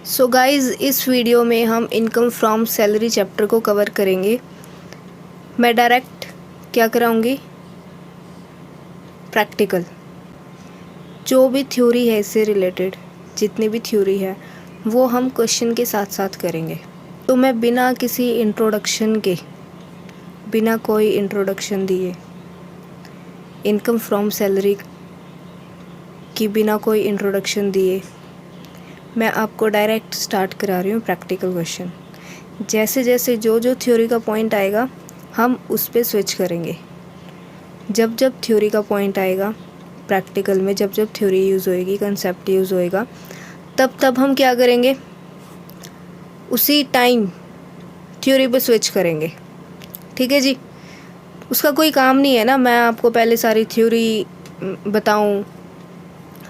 So guys, इस video में हम इनकम फ्रॉम सैलरी चैप्टर को कवर करेंगे। मैं डायरेक्ट क्या कराऊंगी, प्रैक्टिकल। जो भी थ्योरी है इससे रिलेटेड, जितनी भी थ्योरी है वो हम क्वेश्चन के साथ साथ करेंगे। तो मैं बिना किसी इंट्रोडक्शन के, बिना कोई इंट्रोडक्शन दिए, इनकम फ्रॉम सैलरी की बिना कोई इंट्रोडक्शन दिए मैं आपको डायरेक्ट स्टार्ट करा रही हूँ प्रैक्टिकल क्वेश्चन। जैसे जैसे जो थ्योरी का पॉइंट आएगा हम उस पर स्विच करेंगे। जब जब थ्योरी का पॉइंट आएगा प्रैक्टिकल में, जब जब थ्योरी यूज़ होएगी, कंसेप्ट यूज़ होएगा, तब तब हम क्या करेंगे, उसी टाइम थ्योरी पे स्विच करेंगे। ठीक है जी। उसका कोई काम नहीं है ना, मैं आपको पहले सारी थ्योरी बताऊं,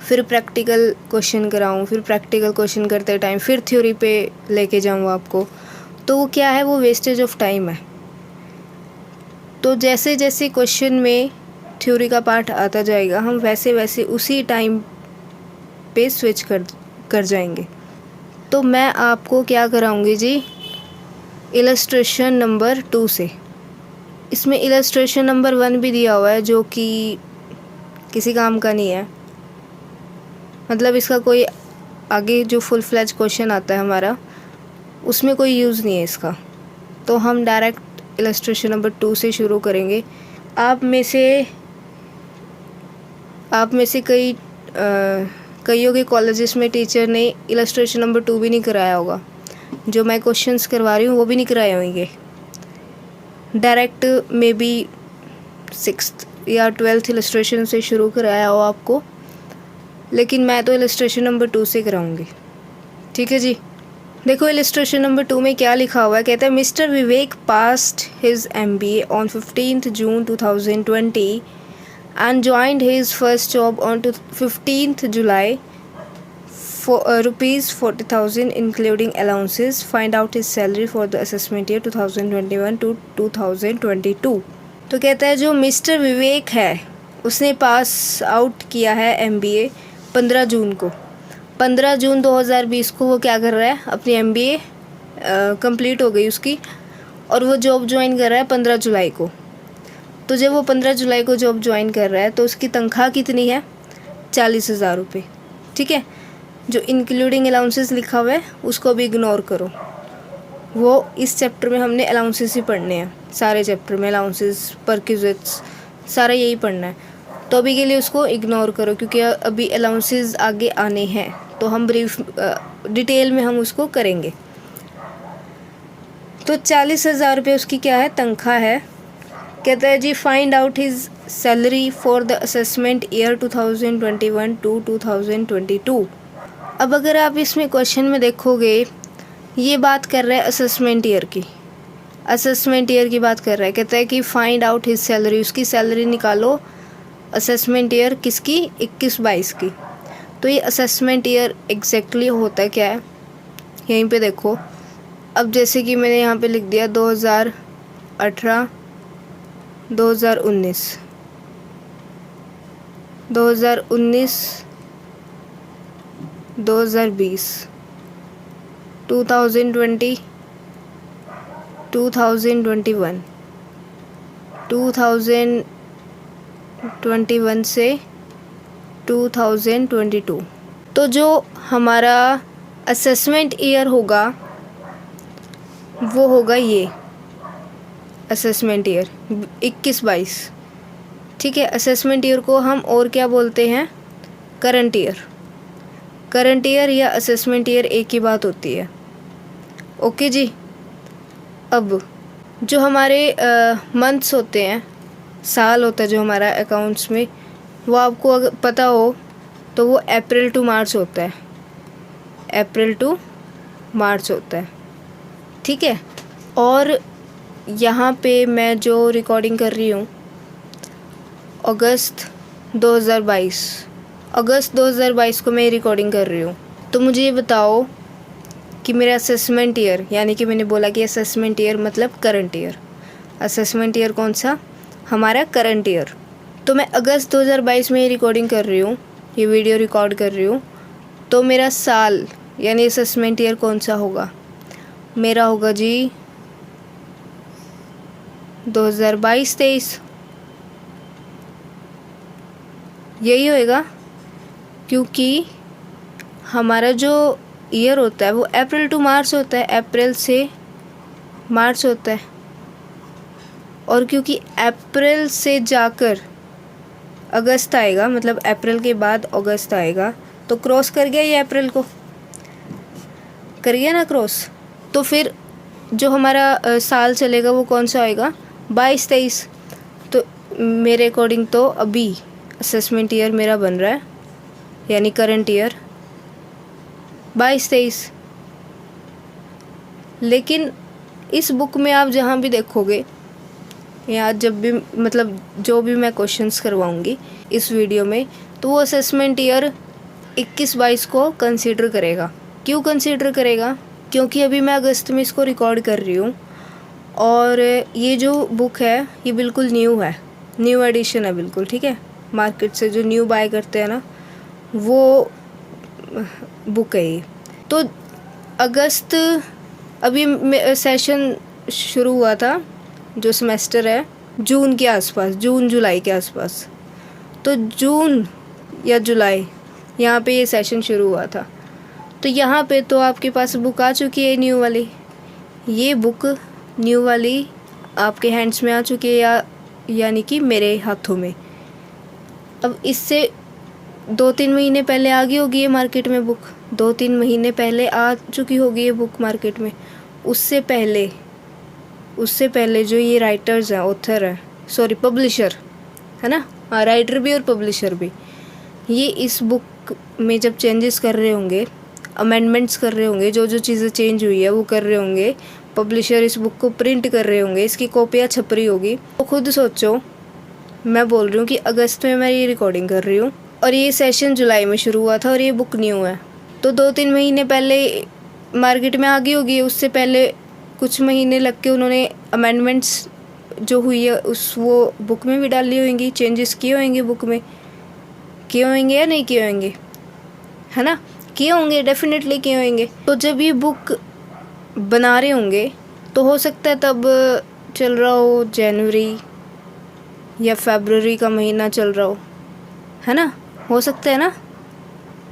फिर प्रैक्टिकल क्वेश्चन कराऊं, फिर प्रैक्टिकल क्वेश्चन करते टाइम फिर थ्योरी पे लेके जाऊं आपको, तो वो क्या है, वो वेस्टेज ऑफ टाइम है। तो जैसे जैसे क्वेश्चन में थ्योरी का पार्ट आता जाएगा हम वैसे वैसे उसी टाइम पे स्विच कर जाएंगे। तो मैं आपको क्या कराऊंगी जी, इलस्ट्रेशन नंबर 2 से। इसमें इलस्ट्रेशन नंबर 1 भी दिया हुआ है जो कि किसी काम का नहीं है, मतलब इसका कोई आगे जो फुल फ्लैज क्वेश्चन आता है हमारा उसमें कोई यूज़ नहीं है इसका। तो हम डायरेक्ट इलस्ट्रेशन नंबर 2 से शुरू करेंगे। आप में से कईयों के कॉलेजेस में टीचर ने इलस्ट्रेशन नंबर 2 भी नहीं कराया होगा। जो मैं क्वेश्चंस करवा रही हूँ वो भी नहीं कराए होंगे। डायरेक्ट मे बी 6th या 12th इलस्ट्रेशन से शुरू कराया हो आपको, लेकिन मैं तो इलस्ट्रेशन नंबर 2 से कराऊंगी। ठीक है जी। देखो इलस्ट्रेशन नंबर 2 में क्या लिखा हुआ है। कहता है mister Vivek passed his MBA on 15th June 2020 and joined his first job on 15th July for rupees 40,000 including allowances. Find out his salary for the assessment year 2021 to 2022। तो कहता है जो मिस्टर विवेक है उसने पास आउट किया है MBA 15 जून को। 15 जून 2020 को वो क्या कर रहा है, अपनी MBA कंप्लीट हो गई उसकी, और वो जॉब ज्वाइन कर रहा है 15 जुलाई को। तो जब वो 15 जुलाई को जॉब ज्वाइन कर रहा है तो उसकी तनख्वाह कितनी है, 40,000 रुपये। ठीक है। जो इंक्लूडिंग अलाउंसेस लिखा हुआ है उसको भी इग्नोर करो, वो इस चैप्टर में हमने अलाउंसेस ही पढ़ने हैं। सारे चैप्टर में अलाउंसेस, परक्विजिट्स, सारा यही पढ़ना है। तो अभी के लिए उसको इग्नोर करो क्योंकि अभी अलाउंसेस आगे आने हैं, तो हम ब्रीफ डिटेल में हम उसको करेंगे। तो 40,000 रुपये उसकी क्या है, तनख्वाह है। कहता है जी find out his salary for the assessment year 2021 to 2022। अब अगर आप इसमें क्वेश्चन में देखोगे, ये बात कर रहा है असेसमेंट ईयर की, असेसमेंट ईयर की बात कर रहा है। कहता है कि फाइंड आउट हिज सैलरी, उसकी सैलरी निकालो असेसमेंट ईयर किसकी, 21-22 की। तो ये असेसमेंट ईयर एग्जैक्टली होता क्या है, यहीं पे देखो। अब जैसे कि मैंने यहाँ पे लिख दिया 2018, 2019, 2019, 2020, 2020, 2021, 2021 से 2022। तो जो हमारा असेसमेंट ईयर होगा वो होगा ये असेसमेंट ईयर 21-22। ठीक है। असेसमेंट ईयर को हम और क्या बोलते हैं, करंट ईयर। करंट ईयर या असेसमेंट ईयर एक ही बात होती है। ओके जी। अब जो हमारे मंथ्स होते हैं, साल होता है जो हमारा अकाउंट्स में, वो आपको अगर पता हो तो वो अप्रैल टू मार्च होता है, अप्रैल टू मार्च होता है। ठीक है। और यहाँ पे मैं जो रिकॉर्डिंग कर रही हूँ अगस्त 2022 को मैं रिकॉर्डिंग कर रही हूँ। तो मुझे ये बताओ कि मेरा असेसमेंट ईयर, यानी कि मैंने बोला कि असेसमेंट ईयर मतलब करंट ईयर, असेसमेंट ईयर कौन सा, हमारा करंट ईयर। तो मैं अगस्त 2022 में ये रिकॉर्डिंग कर रही हूँ, ये वीडियो रिकॉर्ड कर रही हूँ। तो मेरा साल यानी असेसमेंट ईयर कौन सा होगा? मेरा होगा जी 2022-23, यही होएगा, क्योंकि हमारा जो ईयर होता है वो अप्रैल टू मार्च होता है, अप्रैल से मार्च होता है। और क्योंकि अप्रैल से जाकर अगस्त आएगा, मतलब अप्रैल के बाद अगस्त आएगा, तो क्रॉस कर गया ये अप्रैल को, कर गया ना क्रॉस। तो फिर जो हमारा साल चलेगा वो कौन सा आएगा? 22-23। तो मेरे अकॉर्डिंग तो अभी असेसमेंट ईयर मेरा बन रहा है, यानी करंट ईयर 22-23। लेकिन इस बुक में आप जहाँ भी देखोगे, या जब भी, मतलब जो भी मैं क्वेश्चंस करवाऊँगी इस वीडियो में, तो वो असेसमेंट ईयर 21-22 को कंसीडर करेगा। क्यों कंसीडर करेगा? क्योंकि अभी मैं अगस्त में इसको रिकॉर्ड कर रही हूँ, और ये जो बुक है ये बिल्कुल न्यू है, न्यू एडिशन है बिल्कुल, ठीक है। मार्केट से जो न्यू बाय करते हैं ना, वो बुक है ये। तो अगस्त, अभी सेशन शुरू हुआ था, जो सेमेस्टर है जून के आसपास, जून जुलाई के आसपास। तो जून या जुलाई यहाँ पे ये सेशन शुरू हुआ था। तो यहाँ पे तो आपके पास बुक आ चुकी है न्यू वाली, ये बुक न्यू वाली आपके हैंड्स में आ चुकी है, यानी कि मेरे हाथों में। अब इससे 2-3 महीने पहले आ गई होगी ये मार्केट में बुक, 2-3 महीने पहले आ चुकी होगी ये बुक मार्केट में। उससे पहले जो ये राइटर्स हैं, ऑथर हैं, सॉरी पब्लिशर है ना, हाँ राइटर भी और पब्लिशर भी, ये इस बुक में जब चेंजेस कर रहे होंगे, अमेंडमेंट्स कर रहे होंगे, जो जो चीज़ें चेंज हुई है वो कर रहे होंगे, पब्लिशर इस बुक को प्रिंट कर रहे होंगे, इसकी कॉपियाँ छप रही होगी। तो खुद सोचो, मैं बोल रही हूँ कि अगस्त में मैं ये रिकॉर्डिंग कर रही हूँ और ये सेशन जुलाई में शुरू हुआ था और ये बुक न्यू है। तो 2-3 महीने पहले मार्केट में आ गई होगी, उससे पहले कुछ महीने लग के उन्होंने अमेंडमेंट्स जो हुई है वो बुक में भी डाली होंगी, चेंजेस किए होंगे बुक में, किए होंगे या नहीं किए होंगे, है ना, किए होंगे, डेफिनेटली किए होंगे। तो जब ये बुक बना रहे होंगे तो हो सकता है तब चल रहा हो जनवरी या फरवरी का महीना चल रहा हो, है ना, हो सकता है ना,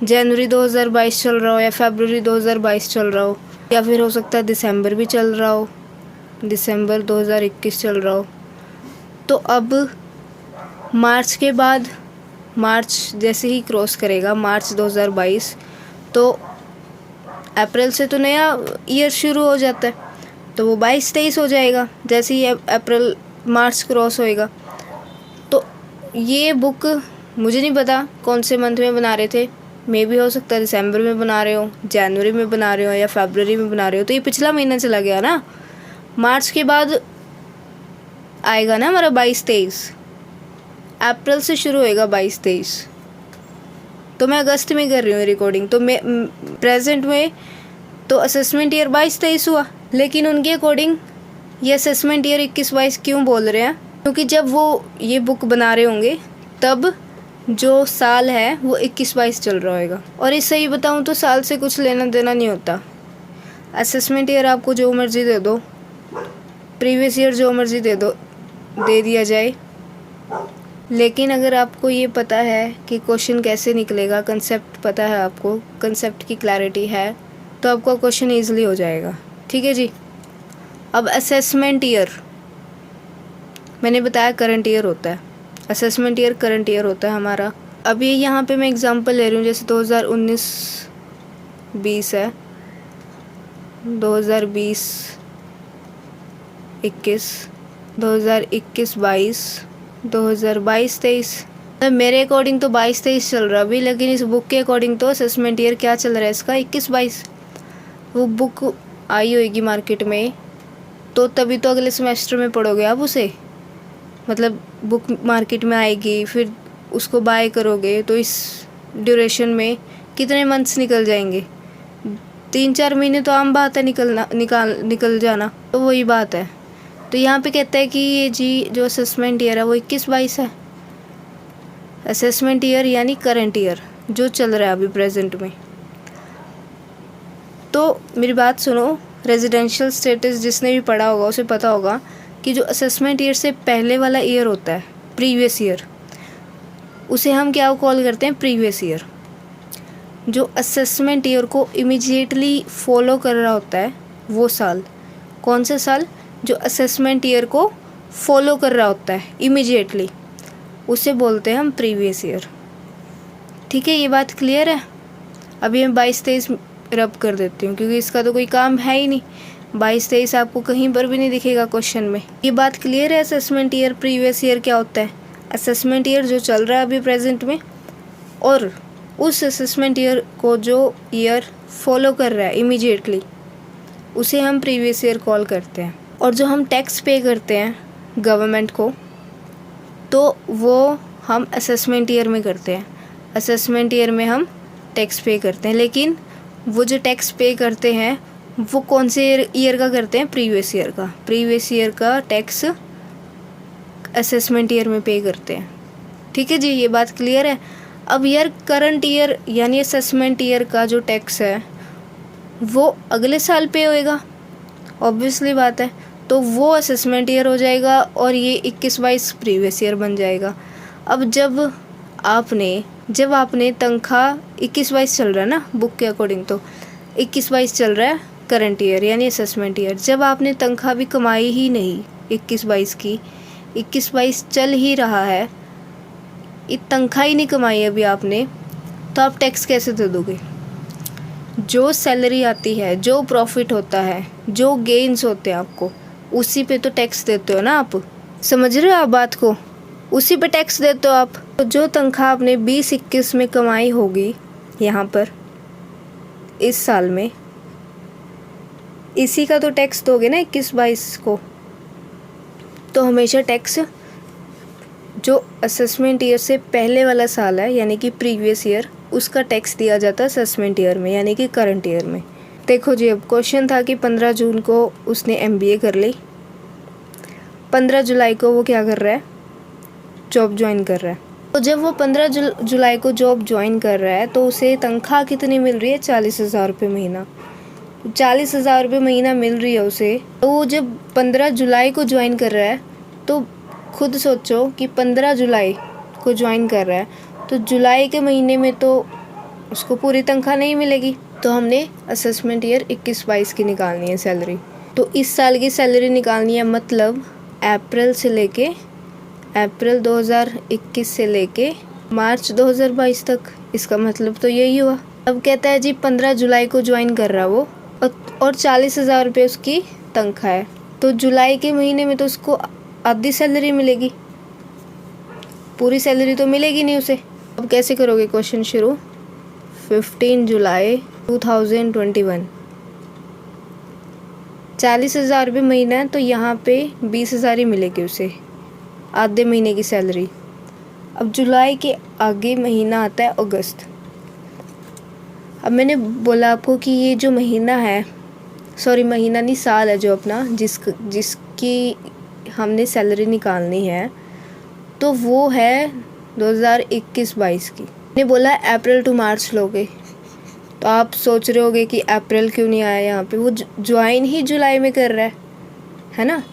जनवरी 2022 चल रहा हो या फरवरी 2022 चल रहा हो, या फिर हो सकता है दिसंबर भी चल रहा हो, दिसंबर 2021 चल रहा हो। तो अब मार्च के बाद, मार्च जैसे ही क्रॉस करेगा मार्च 2022, तो अप्रैल से तो नया ईयर शुरू हो जाता है, तो वो 22-23 हो जाएगा जैसे ही अप्रैल मार्च क्रॉस होएगा। तो ये बुक मुझे नहीं पता कौन से मंथ में बना रहे थे, मे भी हो सकता है दिसंबर में बना रहे हो, जनवरी में बना रहे हो या फरवरी में बना रहे हो। तो ये पिछला महीना चला गया ना, मार्च के बाद आएगा ना हमारा 22-23, अप्रैल से शुरू होएगा 22-23। तो मैं अगस्त में कर रही हूँ रिकॉर्डिंग, तो मैं प्रेजेंट में तो असेसमेंट ईयर 22-23 हुआ, लेकिन उनके अकॉर्डिंग ये असेसमेंट ईयर 21-22 क्यों बोल रहे हैं? क्योंकि जब वो ये बुक बना रहे होंगे तब जो साल है वो 21-22 चल रहा होगा। और इस सही बताऊँ तो साल से कुछ लेना देना नहीं होता। असेसमेंट ईयर आपको जो मर्ज़ी दे दो, प्रीवियस ईयर जो मर्ज़ी दे दिया जाए, लेकिन अगर आपको ये पता है कि क्वेश्चन कैसे निकलेगा, कंसेप्ट पता है आपको, कंसेप्ट की क्लैरिटी है, तो आपका क्वेश्चन ईजिली हो जाएगा। ठीक है जी। अब असेसमेंट ईयर मैंने बताया करंट ईयर होता है, असेसमेंट ईयर करंट ईयर होता है हमारा। अभी यहाँ पे मैं एग्जांपल ले रही हूँ, जैसे 2019-20 है, 2020-21, 2021-22, 2022-23। मेरे अकॉर्डिंग तो 22-23 चल रहा है अभी, लेकिन इस बुक के अकॉर्डिंग तो असेसमेंट ईयर क्या चल रहा है इसका 21-22। वो बुक आई होगी मार्केट में तो तभी तो अगले सेमेस्टर में पढ़ोगे आप उसे, मतलब बुक मार्केट में आएगी फिर उसको बाय करोगे, तो इस ड्यूरेशन में कितने मंथ्स निकल जाएंगे, 3-4 महीने तो आम बात है निकल जाना। तो वही बात है। तो यहाँ पे कहता है कि ये जी जो असेसमेंट ईयर है वो 21-22 है। असेसमेंट ईयर यानी करंट ईयर जो चल रहा है अभी प्रेजेंट में। तो मेरी बात सुनो, रेजिडेंशियल स्टेटस जिसने भी पढ़ा होगा उसे पता होगा कि जो असेसमेंट ईयर से पहले वाला ईयर होता है, प्रीवियस ईयर, उसे हम क्या कॉल करते हैं, प्रीवियस ईयर। जो असेसमेंट ईयर को इमीडिएटली फॉलो कर रहा होता है वो साल, कौन सा साल, जो असेसमेंट ईयर को फॉलो कर रहा होता है इमीडिएटली, उसे बोलते हैं हम प्रीवियस ईयर। ठीक है, ये बात क्लियर है। अभी मैं 22-23 रब कर देती हूँ क्योंकि इसका तो कोई काम है ही नहीं। 22-23 आपको कहीं पर भी नहीं दिखेगा क्वेश्चन में। ये बात क्लियर है। असेसमेंट ईयर, प्रीवियस ईयर क्या होता है? असेसमेंट ईयर जो चल रहा है अभी प्रेजेंट में, और उस असेसमेंट ईयर को जो ईयर फॉलो कर रहा है इमीडिएटली, उसे हम प्रीवियस ईयर कॉल करते हैं। और जो हम टैक्स पे करते हैं गवर्नमेंट को, तो वो हम असेसमेंट ईयर में करते हैं। असेसमेंट ईयर में हम टैक्स पे करते हैं, लेकिन वो जो टैक्स पे करते हैं वो कौन से ईयर का करते हैं? प्रीवियस ईयर का। प्रीवियस ईयर का टैक्स असेसमेंट ईयर में पे करते हैं। ठीक है जी, ये बात क्लियर है। अब यार करंट ईयर यानी असेसमेंट ईयर का जो टैक्स है वो अगले साल पे होएगा, ऑब्वियसली बात है। तो वो असेसमेंट ईयर हो जाएगा और ये 21-22 प्रीवियस ईयर बन जाएगा। अब जब आपने तनख्वाह 21-22 चल रहा है ना बुक के अकॉर्डिंग, तो 21-22 चल रहा है करंट ईयर यानी असेसमेंट ईयर। जब आपने तनख्वाह भी कमाई ही नहीं 21-22 की, 21-22 चल ही रहा है, तनख्वाह ही नहीं कमाई अभी आपने, तो आप टैक्स कैसे दे दोगे? जो सैलरी आती है, जो प्रॉफिट होता है, जो गेन्स होते हैं आपको, उसी पे तो टैक्स देते हो ना आप। समझ रहे हो आप बात को? उसी पे टैक्स देते हो आप। तो जो तनख्वाह आपने 20-21 में कमाई होगी यहाँ पर इस साल में, इसी का तो टैक्स दोगे ना 21-22 को। तो हमेशा टैक्स जो असेसमेंट ईयर से पहले वाला साल है यानी कि प्रीवियस ईयर, उसका टैक्स दिया जाता है असेसमेंट ईयर में यानी कि करंट ईयर में। देखो जी, अब क्वेश्चन था कि 15 जून को उसने MBA कर ली, 15 जुलाई को वो क्या कर रहा है? जॉब ज्वाइन कर रहा है। तो जब वो 15 जुलाई को जॉब ज्वाइन कर रहा है तो उसे तनख्वाह कितनी मिल रही है? 40,000 रुपये महीना। 40,000 रुपये महीना मिल रही है उसे। तो वो जब 15 जुलाई को ज्वाइन कर रहा है, तो खुद सोचो कि 15 जुलाई को ज्वाइन कर रहा है, तो जुलाई के महीने में तो उसको पूरी तनख्वाह नहीं मिलेगी। तो हमने असेसमेंट ईयर 21-22 की निकालनी है सैलरी। तो इस साल की सैलरी निकालनी है, मतलब अप्रैल 2021 से लेके मार्च 2022 तक। इसका मतलब तो यही हुआ। अब कहता है जी 15 जुलाई को ज्वाइन कर रहा वो, और 40,000 रुपये उसकी तनख्वाह है। तो जुलाई के महीने में तो उसको आधी सैलरी मिलेगी, पूरी सैलरी तो मिलेगी नहीं उसे। अब कैसे करोगे क्वेश्चन शुरू? 15 जुलाई 2021, 40,000 रुपये महीना है, तो यहाँ पे 20,000 ही मिलेगी उसे, आधे महीने की सैलरी। अब जुलाई के आगे महीना आता है अगस्त। अब मैंने बोला आपको कि ये जो महीना है, सॉरी महीना नहीं, साल है जो अपना जिसकी हमने सैलरी निकालनी है, तो वो है 2021-22 की। मैंने बोला अप्रैल टू मार्च लोगे, तो आप सोच रहे होगे कि अप्रैल क्यों नहीं आया यहाँ पे? वो ज्वाइन ही जुलाई में कर रहा है ना।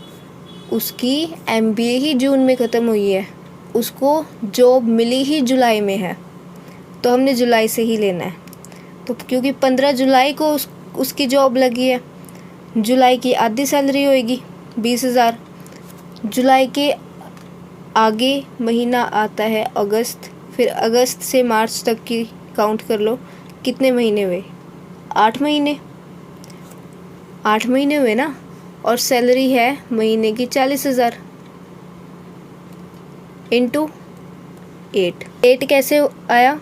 उसकी MBA ही जून में ख़त्म हुई है, उसको जॉब मिली ही जुलाई में है, तो हमने जुलाई से ही लेना है। तो क्योंकि 15 जुलाई को उसकी जॉब लगी है, जुलाई की आधी सैलरी होएगी 20,000। जुलाई के आगे महीना आता है अगस्त, फिर अगस्त से मार्च तक की काउंट कर लो, कितने महीने हुए? 8 महीने। 8 महीने हुए ना, और सैलरी है महीने की 40,000 इंटू 8। 8 कैसे आया?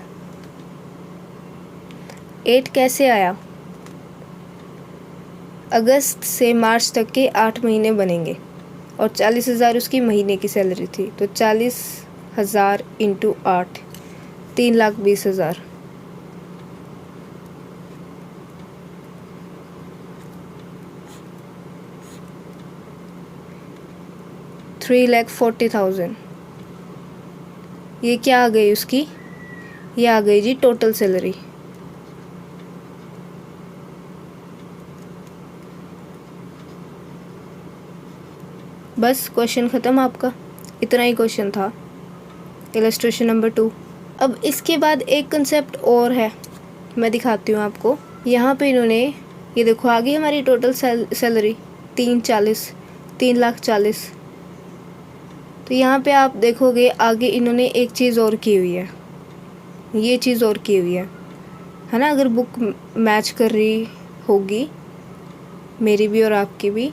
8 कैसे आया? अगस्त से मार्च तक के 8 महीने बनेंगे, और 40,000 उसकी महीने की सैलरी थी, तो 40,000 इंटू 8, 3,20,000। $3,40,000। ये क्या आ गई उसकी? ये आ गई जी टोटल सैलरी। बस क्वेश्चन ख़त्म आपका, इतना ही क्वेश्चन था, इलस्ट्रेशन नंबर 2। अब इसके बाद एक कंसेप्ट और है, मैं दिखाती हूँ आपको। यहाँ पे इन्होंने ये देखो, आगे हमारी टोटल सैलरी 3,40,000 तो यहाँ पे आप देखोगे आगे इन्होंने एक चीज़ और की हुई है, ये चीज़ और की हुई है ना। अगर बुक मैच कर रही होगी मेरी भी और आपकी भी,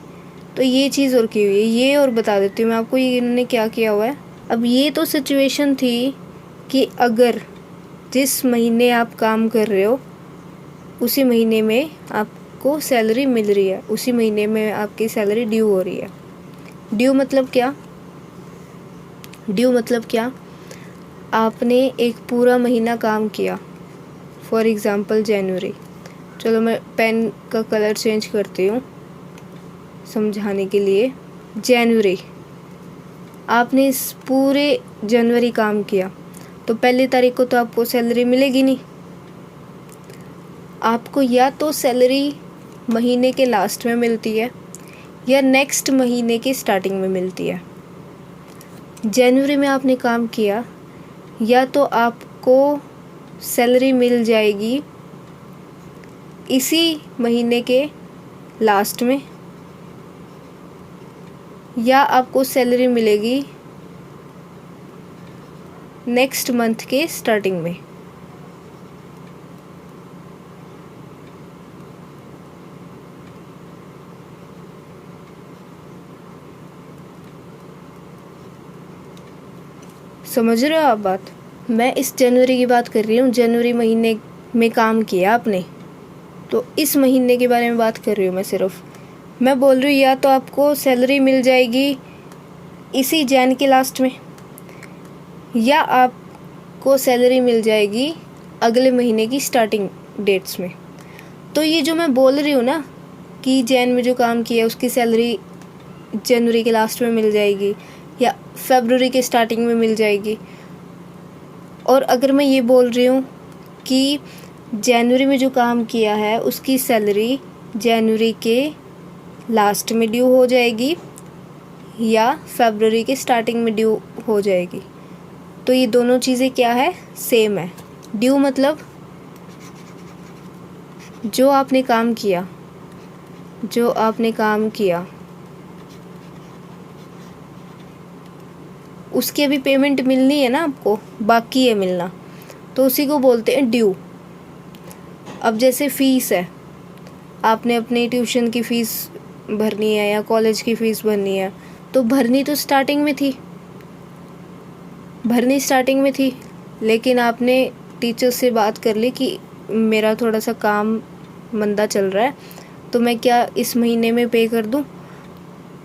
तो ये चीज़ और की हुई है। ये और बता देती हूँ मैं आपको, ये इन्होंने क्या किया हुआ है। अब ये तो सिचुएशन थी कि अगर जिस महीने आप काम कर रहे हो उसी महीने में आपको सैलरी मिल रही है, उसी महीने में आपकी सैलरी ड्यू हो रही है। ड्यू मतलब क्या? ड्यू मतलब क्या? आपने एक पूरा महीना काम किया, फॉर एग्ज़ाम्पल जनवरी। चलो मैं पेन का कलर चेंज करती हूँ समझाने के लिए। जनवरी, आपने इस पूरे जनवरी काम किया, तो पहली तारीख को तो आपको सैलरी मिलेगी नहीं। आपको या तो सैलरी महीने के लास्ट में मिलती है या नेक्स्ट महीने की स्टार्टिंग में मिलती है। जनवरी में आपने काम किया, या तो आपको सैलरी मिल जाएगी इसी महीने के लास्ट में, या आपको सैलरी मिलेगी नेक्स्ट मंथ के स्टार्टिंग में। समझ रहे हो आप बात? मैं इस जनवरी की बात कर रही हूँ, जनवरी महीने में काम किया आपने, तो इस महीने के बारे में बात कर रही हूँ मैं सिर्फ। मैं बोल रही हूँ या तो आपको सैलरी मिल जाएगी इसी जैन के लास्ट में, या आपको सैलरी मिल जाएगी अगले महीने की स्टार्टिंग डेट्स में। तो ये जो मैं बोल रही हूँ ना कि जैन में जो काम किया उसकी सैलरी जनवरी के लास्ट में मिल जाएगी या फरवरी के स्टार्टिंग में मिल जाएगी, और अगर मैं ये बोल रही हूँ कि जनवरी में जो काम किया है उसकी सैलरी जनवरी के लास्ट में ड्यू हो जाएगी या फरवरी के स्टार्टिंग में ड्यू हो जाएगी, तो ये दोनों चीज़ें क्या है? सेम है। ड्यू मतलब जो आपने काम किया, जो आपने काम किया उसकी अभी पेमेंट मिलनी है ना आपको, बाकी है मिलना, तो उसी को बोलते हैं ड्यू। अब जैसे फ़ीस है, आपने अपनी ट्यूशन की फ़ीस भरनी है या कॉलेज की फ़ीस भरनी है, तो भरनी तो स्टार्टिंग में थी, भरनी स्टार्टिंग में थी, लेकिन आपने टीचर से बात कर ली कि मेरा थोड़ा सा काम मंदा चल रहा है, तो मैं क्या इस महीने में पे कर दूं?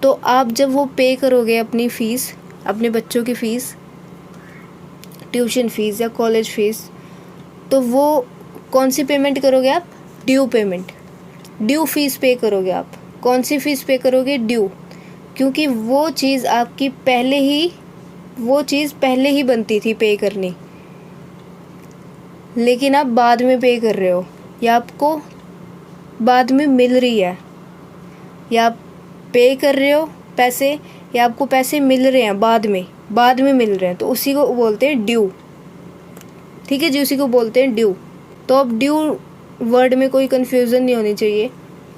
तो आप जब वो पे करोगे अपनी फ़ीस, अपने बच्चों की फ़ीस, ट्यूशन फ़ीस या कॉलेज फ़ीस, तो वो कौन सी पेमेंट करोगे आप? ड्यू पेमेंट, ड्यू फ़ीस पे करोगे आप। कौन सी फ़ीस पे करोगे? ड्यू, क्योंकि वो चीज़ आपकी पहले ही बनती थी पे करनी, लेकिन आप बाद में पे कर रहे हो, या आपको बाद में मिल रही है, या आप पे कर रहे हो पैसे, या आपको पैसे मिल रहे हैं बाद में मिल रहे हैं, तो उसी को बोलते हैं ड्यू। ठीक है जी, उसी को बोलते हैं ड्यू। तो अब ड्यू वर्ड में कोई कन्फ्यूज़न नहीं होनी चाहिए।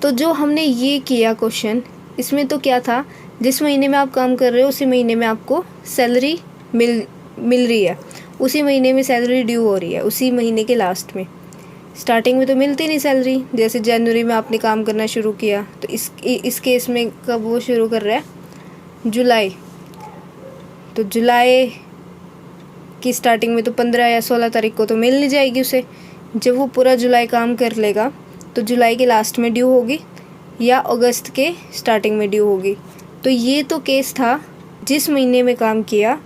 तो जो हमने ये किया क्वेश्चन, इसमें तो क्या था, जिस महीने में आप काम कर रहे हो उसी महीने में आपको सैलरी मिल रही है, उसी महीने में सैलरी ड्यू हो रही है, उसी महीने के लास्ट में। स्टार्टिंग में तो मिलती नहीं सैलरी, जैसे जनवरी में आपने काम करना शुरू किया, तो इस केस में कब वो शुरू कर रहा है? जुलाई। तो जुलाई की स्टार्टिंग में तो 15 या 16 तारीख को तो मिल नहीं जाएगी उसे। जब वो पूरा जुलाई काम कर लेगा तो जुलाई के लास्ट में ड्यू होगी या अगस्त के स्टार्टिंग में ड्यू होगी। तो ये तो केस था, जिस महीने में काम किया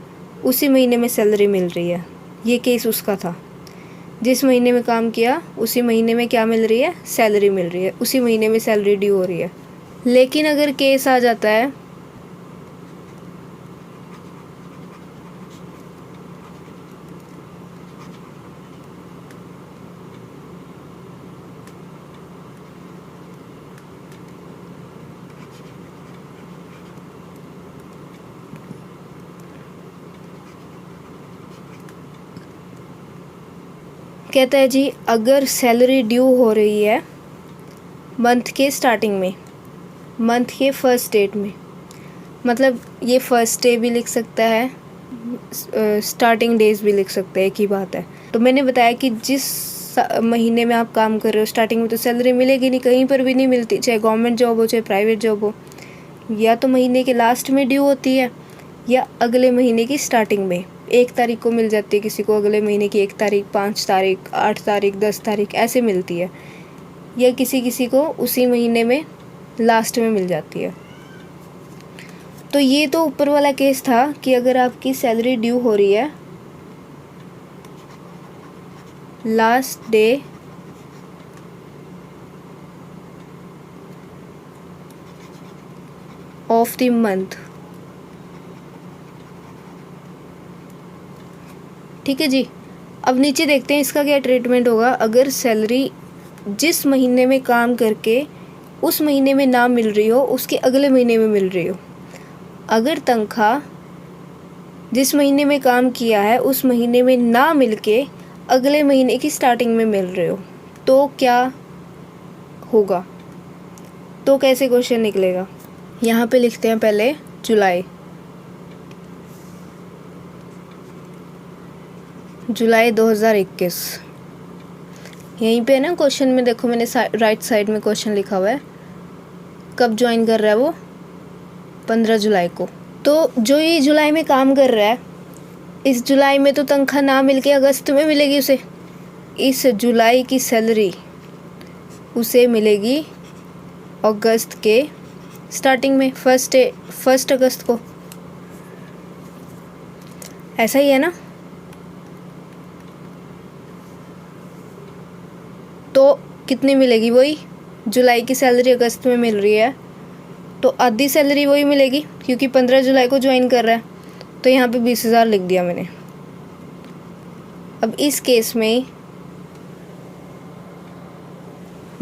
उसी महीने में सैलरी मिल रही है, ये केस उसका था। जिस महीने में काम किया उसी महीने में क्या मिल रही है? सैलरी मिल रही है, उसी महीने में सैलरी ड्यू हो रही है। लेकिन अगर केस आ जाता है कहता है जी अगर सैलरी ड्यू हो रही है मंथ के स्टार्टिंग में, मंथ के फर्स्ट डेट में, मतलब ये फर्स्ट डे भी लिख सकता है, स्टार्टिंग डेज भी लिख सकते हैं, एक ही बात है। तो मैंने बताया कि जिस महीने में आप काम कर रहे हो स्टार्टिंग में तो सैलरी मिलेगी नहीं, कहीं पर भी नहीं मिलती, चाहे गवर्नमेंट जॉब हो चाहे प्राइवेट जॉब हो। या तो महीने के लास्ट में ड्यू होती है या अगले महीने की स्टार्टिंग में 1 तारीख को मिल जाती है, किसी को अगले महीने की 1 तारीख, 5 तारीख, 8 तारीख, 10 तारीख ऐसे मिलती है, या किसी किसी को उसी महीने में लास्ट में मिल जाती है। तो ये तो ऊपर वाला केस था कि अगर आपकी सैलरी ड्यू हो रही है last day of the month, ठीक है जी। अब नीचे देखते हैं इसका क्या ट्रीटमेंट होगा। अगर सैलरी जिस महीने में काम करके उस महीने में ना मिल रही हो उसके अगले महीने में मिल रही हो, अगर तनख्वाह जिस महीने में काम किया है उस महीने में ना मिलके अगले महीने की स्टार्टिंग में मिल रहे हो, तो क्या होगा, तो कैसे क्वेश्चन निकलेगा। यहाँ पे लिखते हैं पहले जुलाई 2021। यहीं पे ना क्वेश्चन में देखो मैंने राइट साइड में क्वेश्चन लिखा हुआ है, कब ज्वाइन कर रहा है वो, 15 जुलाई को। तो जो ये जुलाई में काम कर रहा है, इस जुलाई में तो तनख्वाह ना मिलके अगस्त में मिलेगी उसे, इस जुलाई की सैलरी उसे मिलेगी अगस्त के स्टार्टिंग में, फर्स्ट अगस्त को। ऐसा ही है ना। तो कितनी मिलेगी, वही जुलाई की सैलरी अगस्त में मिल रही है तो आधी सैलरी वही मिलेगी, क्योंकि 15 जुलाई को ज्वाइन कर रहा है, तो यहाँ पे 20,000 लिख दिया मैंने। अब इस केस में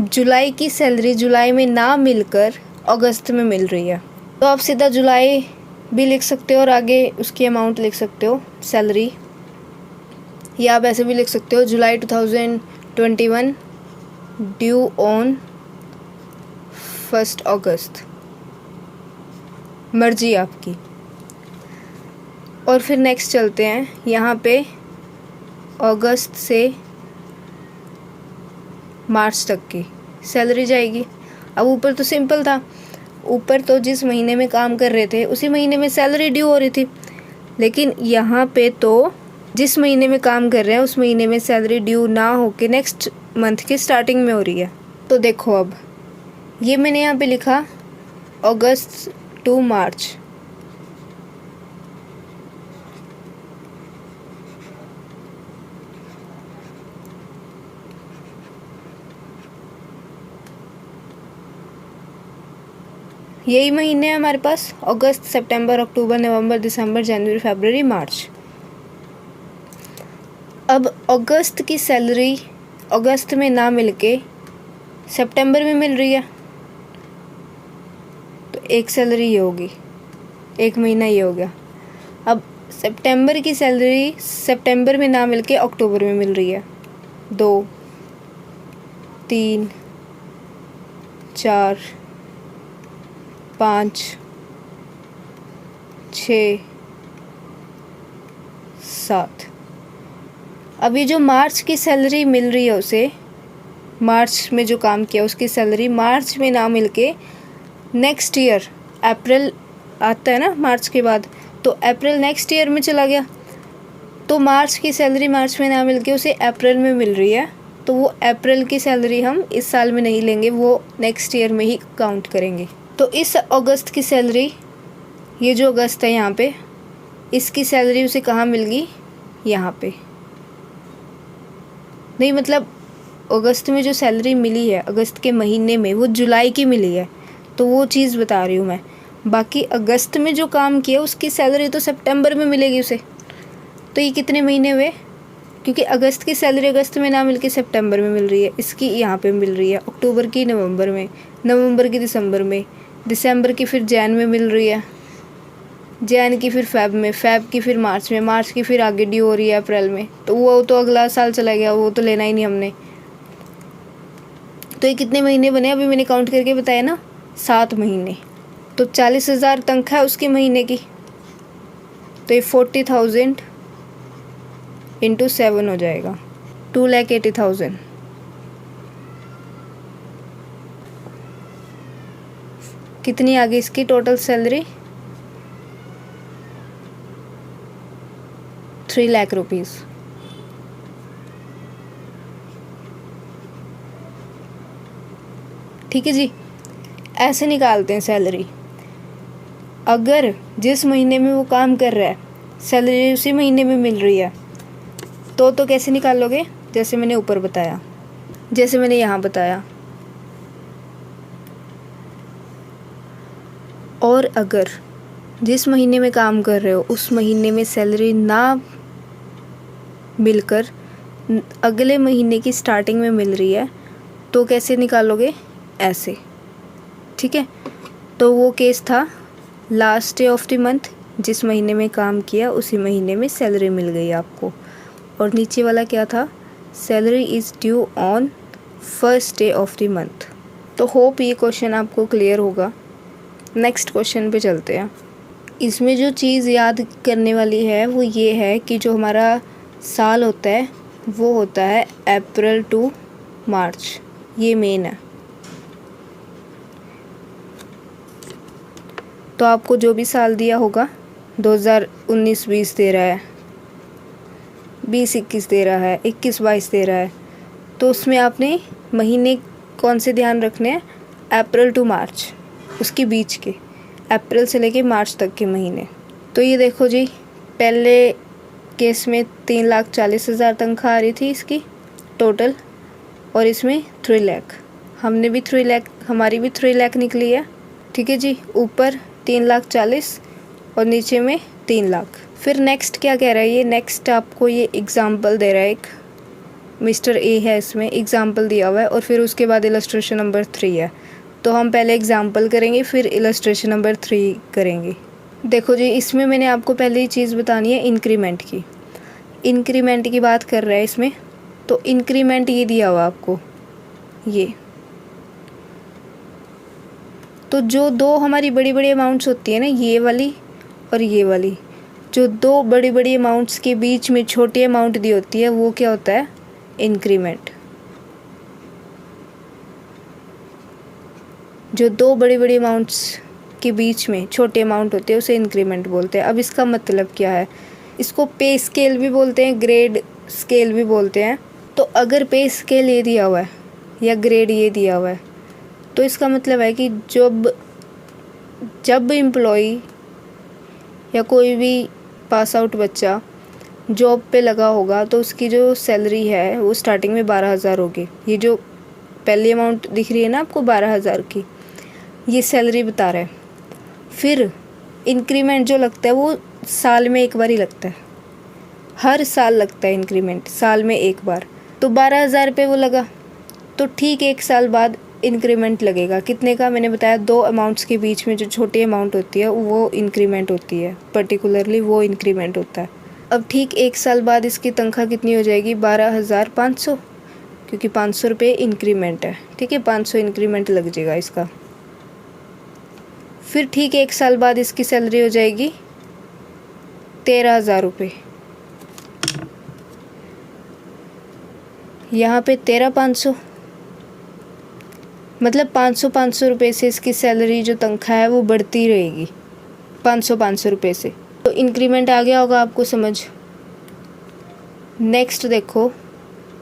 जुलाई की सैलरी जुलाई में ना मिलकर अगस्त में मिल रही है, तो आप सीधा जुलाई भी लिख सकते हो और आगे उसकी अमाउंट लिख सकते हो सैलरी, या आप ऐसे भी लिख सकते हो जुलाई 2021 ड्यू ऑन 1 अगस्त, मर्जी आपकी। और फिर नेक्स्ट चलते हैं, यहाँ पे अगस्त से मार्च तक की सैलरी जाएगी। अब ऊपर तो सिंपल था, ऊपर तो जिस महीने में काम कर रहे थे उसी महीने में सैलरी ड्यू हो रही थी, लेकिन यहाँ पे तो जिस महीने में काम कर रहे हैं उस महीने में सैलरी ड्यू ना होके नेक्स्ट मंथ की स्टार्टिंग में हो रही है। तो देखो अब ये मैंने यहाँ पे लिखा अगस्त टू मार्च, यही महीने हैं हमारे पास, अगस्त, सितंबर, अक्टूबर, नवंबर, दिसंबर, जनवरी, फरवरी, मार्च। अब अगस्त की सैलरी अगस्त में ना मिलके सितंबर में मिल रही है, तो एक सैलरी ये होगी, एक महीना ये हो गया। अब सितंबर की सैलरी सितंबर में ना मिलके अक्टूबर में मिल रही है, 2, 3, 4, 5, 6, 7। अभी जो मार्च की सैलरी मिल रही है उसे, मार्च में जो काम किया उसकी सैलरी मार्च में ना मिलके नेक्स्ट ईयर अप्रैल आता है ना मार्च के बाद, तो अप्रैल नेक्स्ट ईयर में चला गया, तो मार्च की सैलरी मार्च में ना मिलके उसे अप्रैल में मिल रही है, तो वो अप्रैल की सैलरी हम इस साल में नहीं लेंगे, वो नेक्स्ट ईयर में ही काउंट करेंगे। तो इस अगस्त की सैलरी, ये जो अगस्त है यहाँ पे, इसकी सैलरी उसे कहाँ मिल गई, यहाँ पे नहीं, मतलब अगस्त में जो सैलरी मिली है अगस्त के महीने में वो जुलाई की मिली है, तो वो चीज़ बता रही हूँ मैं। बाकी अगस्त में जो काम किया उसकी सैलरी तो सितंबर में मिलेगी उसे, तो ये कितने महीने हुए, क्योंकि अगस्त की सैलरी अगस्त में ना मिलके सितंबर में मिल रही है, इसकी यहाँ पे मिल रही है, अक्टूबर की नवंबर में, नवंबर की दिसंबर में, दिसंबर की फिर जैन में मिल रही है, जैन की फिर फ़ैब की फिर मार्च की फिर आगे ड्यू हो रही है अप्रैल में, तो वो तो अगला साल चला गया, वो तो लेना ही नहीं हमने। तो ये कितने महीने बने अभी मैंने काउंट करके बताया ना, 7 महीने। तो 40,000 तनख्वाह है उसकी महीने की, तो ये 40,000 इंटू 7 हो जाएगा, 2,80,000। कितनी आ गई इसकी टोटल सैलरी? 3 लाख रुपीज़। ठीक है जी, ऐसे निकालते हैं सैलरी। अगर जिस महीने में वो काम कर रहा है सैलरी उसी महीने में मिल रही है तो कैसे निकालोगे? जैसे मैंने ऊपर बताया, जैसे मैंने यहाँ बताया। और अगर जिस महीने में काम कर रहे हो उस महीने में सैलरी ना मिलकर अगले महीने की स्टार्टिंग में मिल रही है तो कैसे निकालोगे? ऐसे। ठीक है, तो वो केस था last day of the month, जिस महीने में काम किया उसी महीने में सैलरी मिल गई आपको। और नीचे वाला क्या था? Salary is due on first day of the month. तो होप ये क्वेश्चन आपको क्लियर होगा। नेक्स्ट क्वेश्चन पे चलते हैं। इसमें जो चीज़ याद करने वाली है वो ये है कि जो हमारा साल होता है वो होता है अप्रैल टू मार्च, ये मेन है। तो आपको जो भी साल दिया होगा 2019-20 दे रहा है, 20-21 दे रहा है, 21-22 दे रहा है, तो उसमें आपने महीने कौन से ध्यान रखने हैं? अप्रैल टू मार्च, उसके बीच के, अप्रैल से लेके मार्च तक के महीने। तो ये देखो जी, पहले केस में 3,40,000 तनख्वाह आ रही थी इसकी टोटल, और इसमें 3 लाख, हमने भी 3 लाख, हमारी भी 3 लाख निकली है। ठीक है जी, ऊपर 3,40,000 और नीचे में 3 लाख। फिर नेक्स्ट क्या कह रहा है ये? नेक्स्ट आपको ये एग्ज़ाम्पल दे रहा है, एक मिस्टर ए है, इसमें एग्ज़ाम्पल दिया हुआ है और फिर उसके बाद इलस्ट्रेशन नंबर 3 है। तो हम पहले एग्ज़ाम्पल करेंगे फिर इलस्ट्रेशन नंबर 3 करेंगे। देखो जी, इसमें मैंने आपको पहले ही चीज़ बतानी है इंक्रीमेंट की। इंक्रीमेंट की बात कर रहा है इसमें, तो इंक्रीमेंट ये दिया हुआ आपको, ये। तो जो दो हमारी बड़ी बड़ी अमाउंट्स होती है ना, ये वाली और ये वाली, जो दो बड़ी बड़ी अमाउंट्स के बीच में छोटी अमाउंट दी होती है वो क्या होता है? इंक्रीमेंट। जो दो बड़ी बड़ी अमाउंट्स के बीच में छोटी अमाउंट होती है उसे इंक्रीमेंट बोलते हैं। अब इसका मतलब क्या है? इसको पे स्केल भी बोलते हैं, ग्रेड स्केल भी बोलते हैं। तो अगर पे स्केल ये दिया हुआ है या ग्रेड ये दिया हुआ है तो इसका मतलब है कि जब एम्प्लॉई या कोई भी पास आउट बच्चा जॉब पे लगा होगा तो उसकी जो सैलरी है वो स्टार्टिंग में 12,000 होगी। ये जो पहली अमाउंट दिख रही है ना आपको 12,000 की, ये सैलरी बता रहा है। फिर इंक्रीमेंट जो लगता है वो साल में एक बार ही लगता है, हर साल लगता है इंक्रीमेंट, साल में एक बार। तो 12,000 पे वो लगा, तो ठीक 1 साल बाद इंक्रीमेंट लगेगा। कितने का? मैंने बताया, दो अमाउंट्स के बीच में जो छोटी अमाउंट होती है वो इंक्रीमेंट होती है, पर्टिकुलरली वो इंक्रीमेंट होता है। अब ठीक 1 साल बाद इसकी तनख्वाह कितनी हो जाएगी? 12,500, क्योंकि 500 रुपये इंक्रीमेंट है। ठीक है, 500 इंक्रीमेंट लग जाएगा इसका। फिर ठीक 1 साल बाद इसकी सैलरी हो जाएगी 13,000 रुपये। यहाँ पे 13,500, मतलब 500 रुपये से इसकी सैलरी जो तनख्वाह है वो बढ़ती रहेगी, 500 रुपये से। तो इंक्रीमेंट आ गया होगा आपको समझ। नेक्स्ट देखो,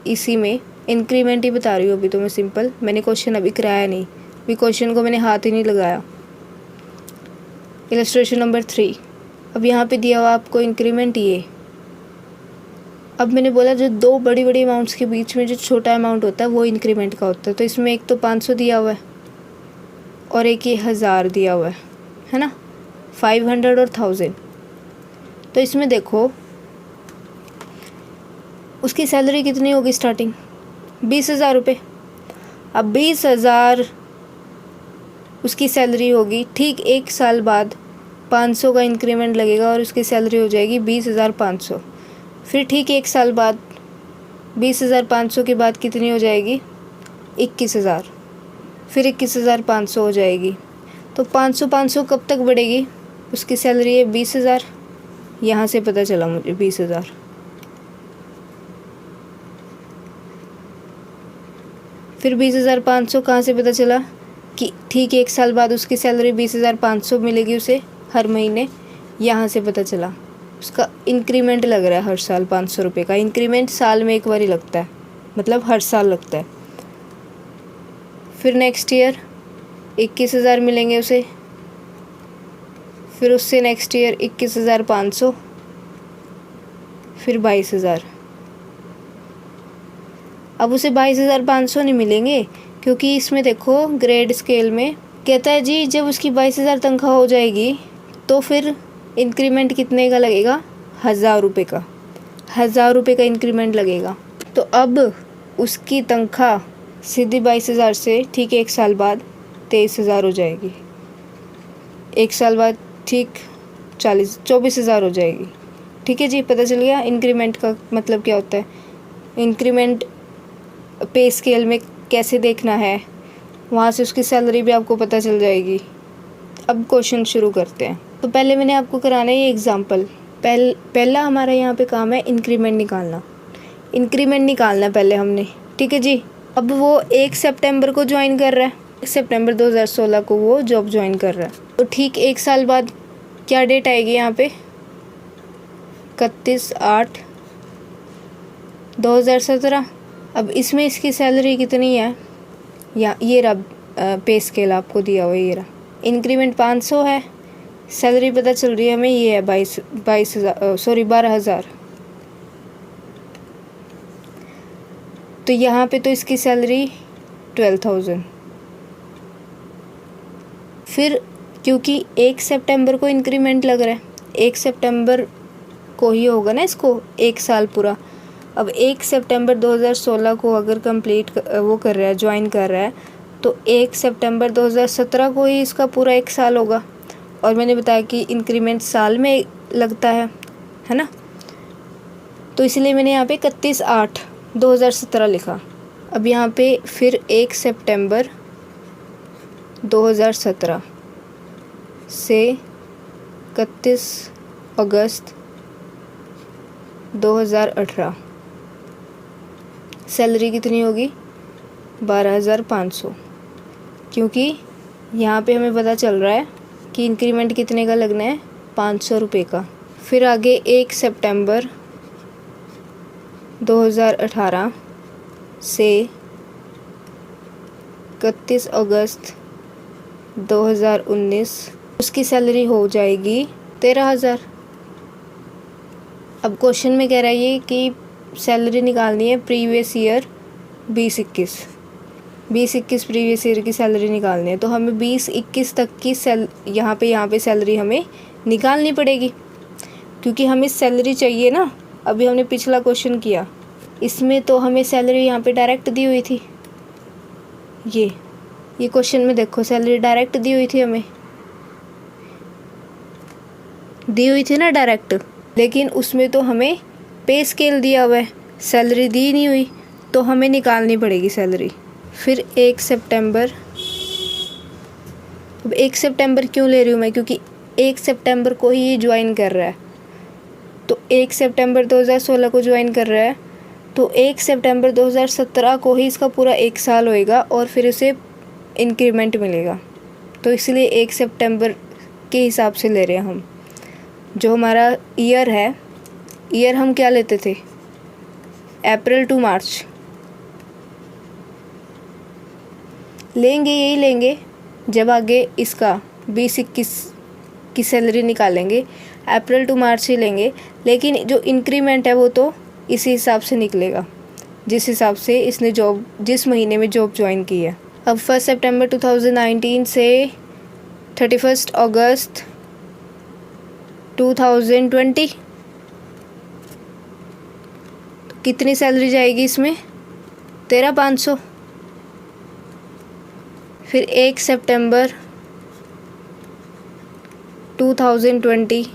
इसी में इंक्रीमेंट ही बता रही हूँ अभी तो मैं सिंपल, मैंने क्वेश्चन अभी कराया नहीं, अभी क्वेश्चन को मैंने हाथ ही नहीं लगाया। इलस्ट्रेशन नंबर 3, अब यहाँ पे दिया हुआ आपको इंक्रीमेंट ये। अब मैंने बोला जो दो बड़ी बड़ी अमाउंट्स के बीच में जो छोटा अमाउंट होता है वो इंक्रीमेंट का होता है। तो इसमें एक तो 500 दिया हुआ है और एक ये 1,000 दिया हुआ है ना, 500 और 1000। तो इसमें देखो उसकी सैलरी कितनी होगी स्टार्टिंग? 20,000 रुपये। अब 20,000 उसकी सैलरी होगी, ठीक 1 साल बाद 500 का इंक्रीमेंट लगेगा और उसकी सैलरी हो जाएगी 20,500। फिर ठीक 1 साल बाद 20,500 के बाद कितनी हो जाएगी? 21,000। फिर 21,500 हो जाएगी। तो 500 कब तक बढ़ेगी? उसकी सैलरी है 20,000, यहाँ से पता चला मुझे 20,000। फिर 20,500 कहाँ से पता चला कि ठीक 1 साल बाद उसकी सैलरी 20,500 मिलेगी उसे हर महीने, यहाँ से पता चला। उसका इंक्रीमेंट लग रहा है हर साल 500 रुपये का। इंक्रीमेंट साल में एक बार ही लगता है, मतलब हर साल लगता है। फिर नेक्स्ट ईयर 21,000 मिलेंगे उसे। फिर उससे नेक्स्ट ईयर 21,500, फिर 22,000। अब उसे 22,500 नहीं मिलेंगे, क्योंकि इसमें देखो ग्रेड स्केल में कहता है जी जब उसकी 22,000 तनख्वाह हो जाएगी तो फिर इंक्रीमेंट कितने का लगेगा? 1,000 रुपये का। 1,000 रुपये का इंक्रीमेंट लगेगा। तो अब उसकी तनख्वाह सीधी 22,000 से ठीक 1 साल बाद 23,000 हो जाएगी। 1 साल बाद ठीक 24,000 हो जाएगी। ठीक है जी, पता चल गया इंक्रीमेंट का मतलब क्या होता है। इंक्रीमेंट पे स्केल में कैसे देखना है, वहाँ से उसकी सैलरी भी आपको पता चल जाएगी। अब क्वेश्चन शुरू करते हैं। तो पहले मैंने आपको कराना है ये एग्जांपल। पहला हमारा यहाँ पे काम है इंक्रीमेंट निकालना। इंक्रीमेंट निकालना पहले हमने, ठीक है जी। अब वो 1 सितंबर को ज्वाइन कर रहा है, 1 सितंबर 2016 को वो जॉब ज्वाइन कर रहा है। तो ठीक 1 साल बाद क्या डेट आएगी यहाँ पे? 31/8/2017। अब इसमें इसकी सैलरी कितनी है? या ये रहा पे स्केल आपको दिया हुआ, ये रहा। इंक्रीमेंट 500 है, सैलरी पता चल रही है हमें ये है 12,000। तो यहाँ पे तो इसकी सैलरी 12,000। फिर क्योंकि 1 सितंबर को इंक्रीमेंट लग रहा है, 1 सितंबर को ही होगा ना इसको 1 साल पूरा। अब 1 सितंबर 2016 को अगर कंप्लीट वो कर रहा है, ज्वाइन कर रहा है, तो 1 सितंबर 2017 को ही इसका पूरा 1 साल होगा। और मैंने बताया कि इंक्रीमेंट साल में लगता है ना। तो इसलिए मैंने यहाँ पे 31/8/2017 लिखा। अब यहाँ पे फिर 1 सितंबर 2017 से 31 अगस्त 2018 सैलरी कितनी होगी? 12,500। क्योंकि यहाँ पे हमें पता चल रहा है कि इंक्रीमेंट कितने का लगना है? 500 रुपये का। फिर आगे 1 सितंबर 2018 से 31 अगस्त 2019 उसकी सैलरी हो जाएगी 13,000। अब क्वेश्चन में कह रहा है ये कि सैलरी निकालनी है प्रीवियस ईयर 2021 प्रीवियस ईयर की सैलरी निकालनी है। तो हमें 2021 तक की यहाँ पे सैलरी हमें निकालनी पड़ेगी, क्योंकि हमें सैलरी चाहिए ना। अभी हमने पिछला क्वेश्चन किया, इसमें तो हमें सैलरी यहाँ पे डायरेक्ट दी हुई थी। ये क्वेश्चन में देखो सैलरी डायरेक्ट दी हुई थी, हमें दी हुई थी ना डायरेक्ट। लेकिन उसमें तो हमें पे स्केल दिया हुआ है, सैलरी दी नहीं हुई, तो हमें निकालनी पड़ेगी सैलरी। फिर 1 सितंबर, अब 1 सितंबर क्यों ले रही हूँ मैं? क्योंकि 1 सितंबर को ही ये ज्वाइन कर रहा है। तो 1 सितंबर 2016 को ज्वाइन कर रहा है, तो 1 सितंबर 2017 को ही इसका पूरा 1 साल होएगा और फिर उसे इंक्रीमेंट मिलेगा। तो इसलिए 1 सितंबर के हिसाब से ले रहे हैं हम। जो हमारा ईयर है, ईयर हम क्या लेते थे? अप्रैल टू मार्च लेंगे, यही लेंगे। जब आगे इसका 2021 की सैलरी निकालेंगे अप्रैल टू मार्च ही लेंगे। लेकिन जो इंक्रीमेंट है वो तो इसी हिसाब से निकलेगा जिस हिसाब से इसने जॉब, जिस महीने में जॉब ज्वाइन की है। अब 1 सितंबर 2019 से 31 अगस्त 2020 तो कितनी सैलरी जाएगी इसमें? 13,500। फिर 1 सितंबर 2020,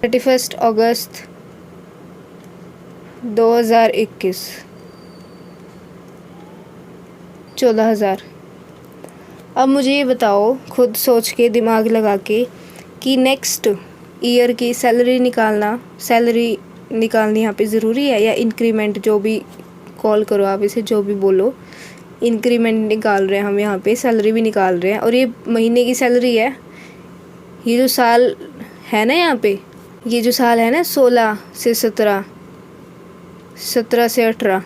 31 अगस्त 2021, 14,000। अब मुझे ये बताओ खुद सोच के दिमाग लगा के कि नेक्स्ट ईयर की सैलरी निकालनी यहाँ पे ज़रूरी है या इंक्रीमेंट, जो भी कॉल करो आप इसे, जो भी बोलो, इंक्रीमेंट निकाल रहे हैं हम यहाँ पे, सैलरी भी निकाल रहे हैं। और ये महीने की सैलरी है, ये जो साल है ना यहाँ पे, ये जो साल है ना 16 से 17, 17 से 18,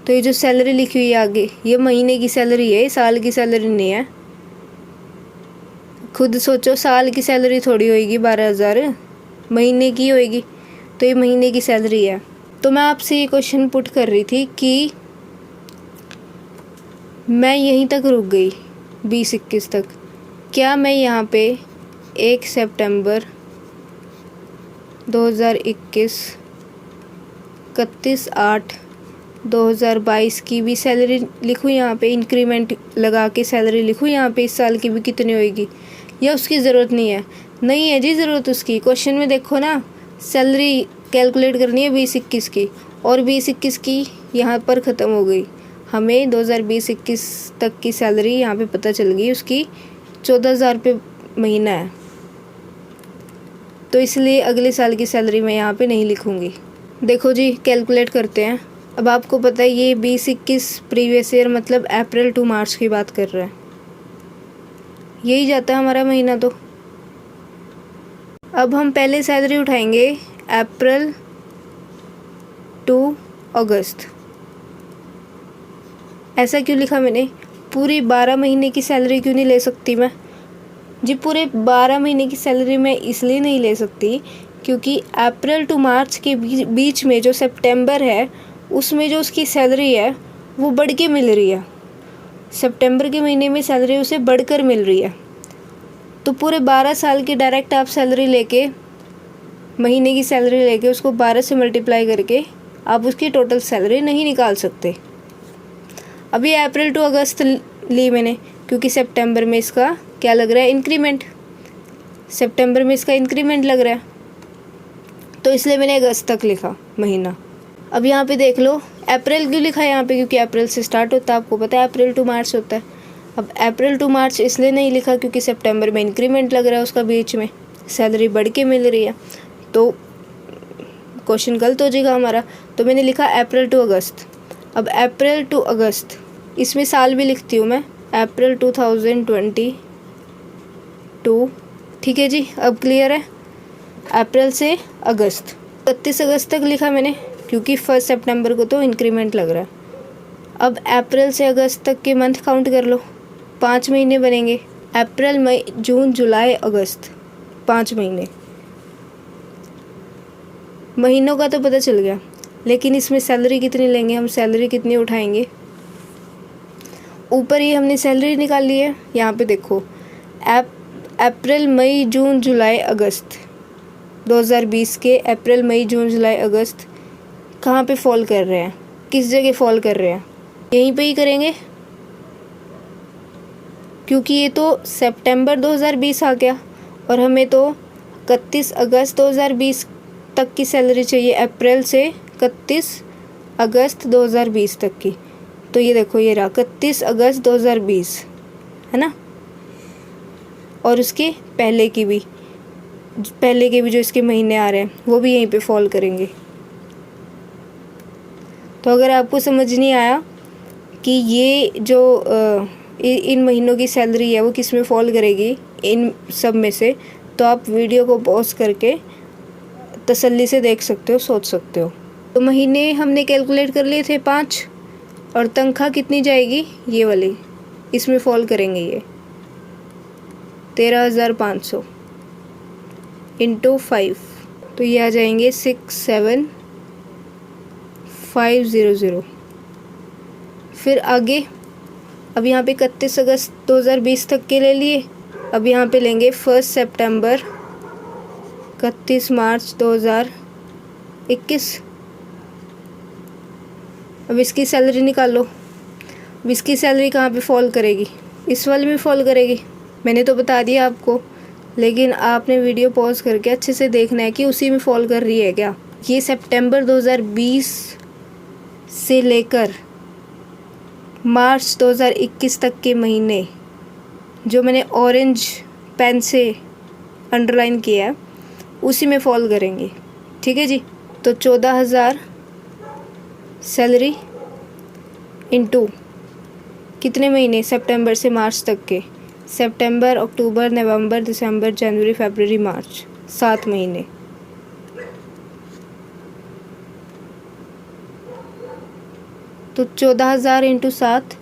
तो ये जो सैलरी लिखी हुई है आगे, ये महीने की सैलरी है, साल की सैलरी नहीं है। खुद सोचो, साल की सैलरी थोड़ी होएगी 12,000, महीने की होएगी, तो ये महीने की सैलरी है। तो मैं आपसे ये क्वेश्चन पुट कर रही थी कि मैं यहीं तक रुक गई 20-21 तक, क्या मैं यहाँ पे 1 सितंबर 2021, 31/8/2022 की भी सैलरी लिखूँ यहाँ पे, इंक्रीमेंट लगा के सैलरी लिखूँ यहाँ पे, इस साल की भी कितनी होएगी, या उसकी ज़रूरत नहीं है? नहीं है जी ज़रूरत उसकी। क्वेश्चन में देखो ना, सैलरी कैलकुलेट करनी है 20-21 की, और 20-21 की यहाँ पर ख़त्म हो गई। हमें 2020-21 तक की सैलरी यहाँ पे पता चल गई, उसकी 14,000 रुपये महीना है। तो इसलिए अगले साल की सैलरी मैं यहाँ पे नहीं लिखूँगी। देखो जी, कैलकुलेट करते हैं। अब आपको पता है ये 20-21 प्रीवियस ईयर मतलब अप्रैल टू मार्च की बात कर रहे हैं, यही जाता है हमारा महीना। तो अब हम पहले सैलरी उठाएंगे अप्रैल टू अगस्त। ऐसा क्यों लिखा मैंने? पूरी 12 महीने की सैलरी क्यों नहीं ले सकती मैं जी? पूरे 12 महीने की सैलरी मैं इसलिए नहीं ले सकती क्योंकि अप्रैल टू मार्च के बीच में जो सितंबर है, उसमें जो उसकी सैलरी है वो बढ़ के मिल रही है। सितंबर के महीने में सैलरी उसे बढ़कर मिल रही है। तो पूरे 12 साल की डायरेक्ट आप सैलरी लेके, महीने की सैलरी लेके उसको 12 से मल्टीप्लाई करके आप उसकी टोटल सैलरी नहीं निकाल सकते। अभी अप्रैल टू अगस्त ली मैंने क्योंकि सितंबर में इसका क्या लग रहा है, इंक्रीमेंट। सितंबर में इसका इंक्रीमेंट लग रहा है, तो इसलिए मैंने अगस्त तक लिखा महीना। अब यहाँ पे देख लो, अप्रैल क्यों लिखा है यहाँ पे? क्योंकि अप्रैल से स्टार्ट होता है, आपको पता है अप्रैल टू मार्च होता है। अब अप्रैल टू मार्च इसलिए नहीं लिखा क्योंकि सितंबर में इंक्रीमेंट लग रहा है, उसका बीच में सैलरी बढ़ के मिल रही है, तो क्वेश्चन गलत हो जाएगा हमारा। तो मैंने लिखा अप्रैल टू अगस्त। अब अप्रैल टू अगस्त, इसमें साल भी लिखती हूँ मैं, अप्रैल 2022। ठीक है जी, अब क्लियर है? अप्रैल से अगस्त, 31 अगस्त तक लिखा मैंने क्योंकि 1 सितंबर को तो इंक्रीमेंट लग रहा है। अब अप्रैल से अगस्त तक के मंथ काउंट कर लो, 5 महीने बनेंगे। अप्रैल, मई, जून, जुलाई, अगस्त, 5 महीने। महीनों का तो पता चल गया, लेकिन इसमें सैलरी कितनी लेंगे हम, सैलरी कितनी उठाएंगे? ऊपर ही हमने सैलरी निकाल ली है। यहाँ पे देखो, अप्रैल, मई, जून, जुलाई, अगस्त 2020 के अप्रैल, मई, जून, जुलाई, अगस्त कहाँ पे फॉल कर रहे हैं, किस जगह फॉल कर रहे हैं? यहीं पे ही करेंगे क्योंकि ये तो सितंबर 2020 आ गया और हमें तो 31 अगस्त 2020 तक की सैलरी चाहिए, अप्रैल से 31 अगस्त 2020 तक की। तो ये देखो, ये रहा 31 अगस्त 2020, है ना? और उसके पहले के भी जो इसके महीने आ रहे हैं वो भी यहीं पे फॉल करेंगे। तो अगर आपको समझ नहीं आया कि ये जो इन महीनों की सैलरी है वो किस में फॉल करेगी इन सब में से, तो आप वीडियो को पॉज करके तसल्ली से देख सकते हो, सोच सकते हो। तो महीने हमने कैलकुलेट कर लिए थे 5, और तनख्वाह कितनी जाएगी, ये वाली, इसमें फॉल करेंगे ये 13,500 इंटू 5, तो ये आ जाएंगे 67,500। फिर आगे, अब यहाँ पे 31 अगस्त 2020 तक के ले लिए, अब यहाँ पे लेंगे 1 सितंबर 31 मार्च 2021। अब इसकी सैलरी निकाल लो, अब इसकी सैलरी कहाँ पे फॉल करेगी? इस वाले में फॉल करेगी। मैंने तो बता दिया आपको, लेकिन आपने वीडियो पॉज करके अच्छे से देखना है कि उसी में फॉल कर रही है क्या। ये सितंबर 2020 से लेकर मार्च 2021 तक के महीने जो मैंने ऑरेंज पेन से अंडरलाइन किया है उसी में फॉल करेंगे। ठीक है जी। तो 14,000 सैलरी इनटू कितने महीने, सितंबर से मार्च तक के, सितंबर, अक्टूबर, नवंबर, दिसंबर, जनवरी, फरवरी, मार्च, 7 महीने। तो 14,000 इंटू 7,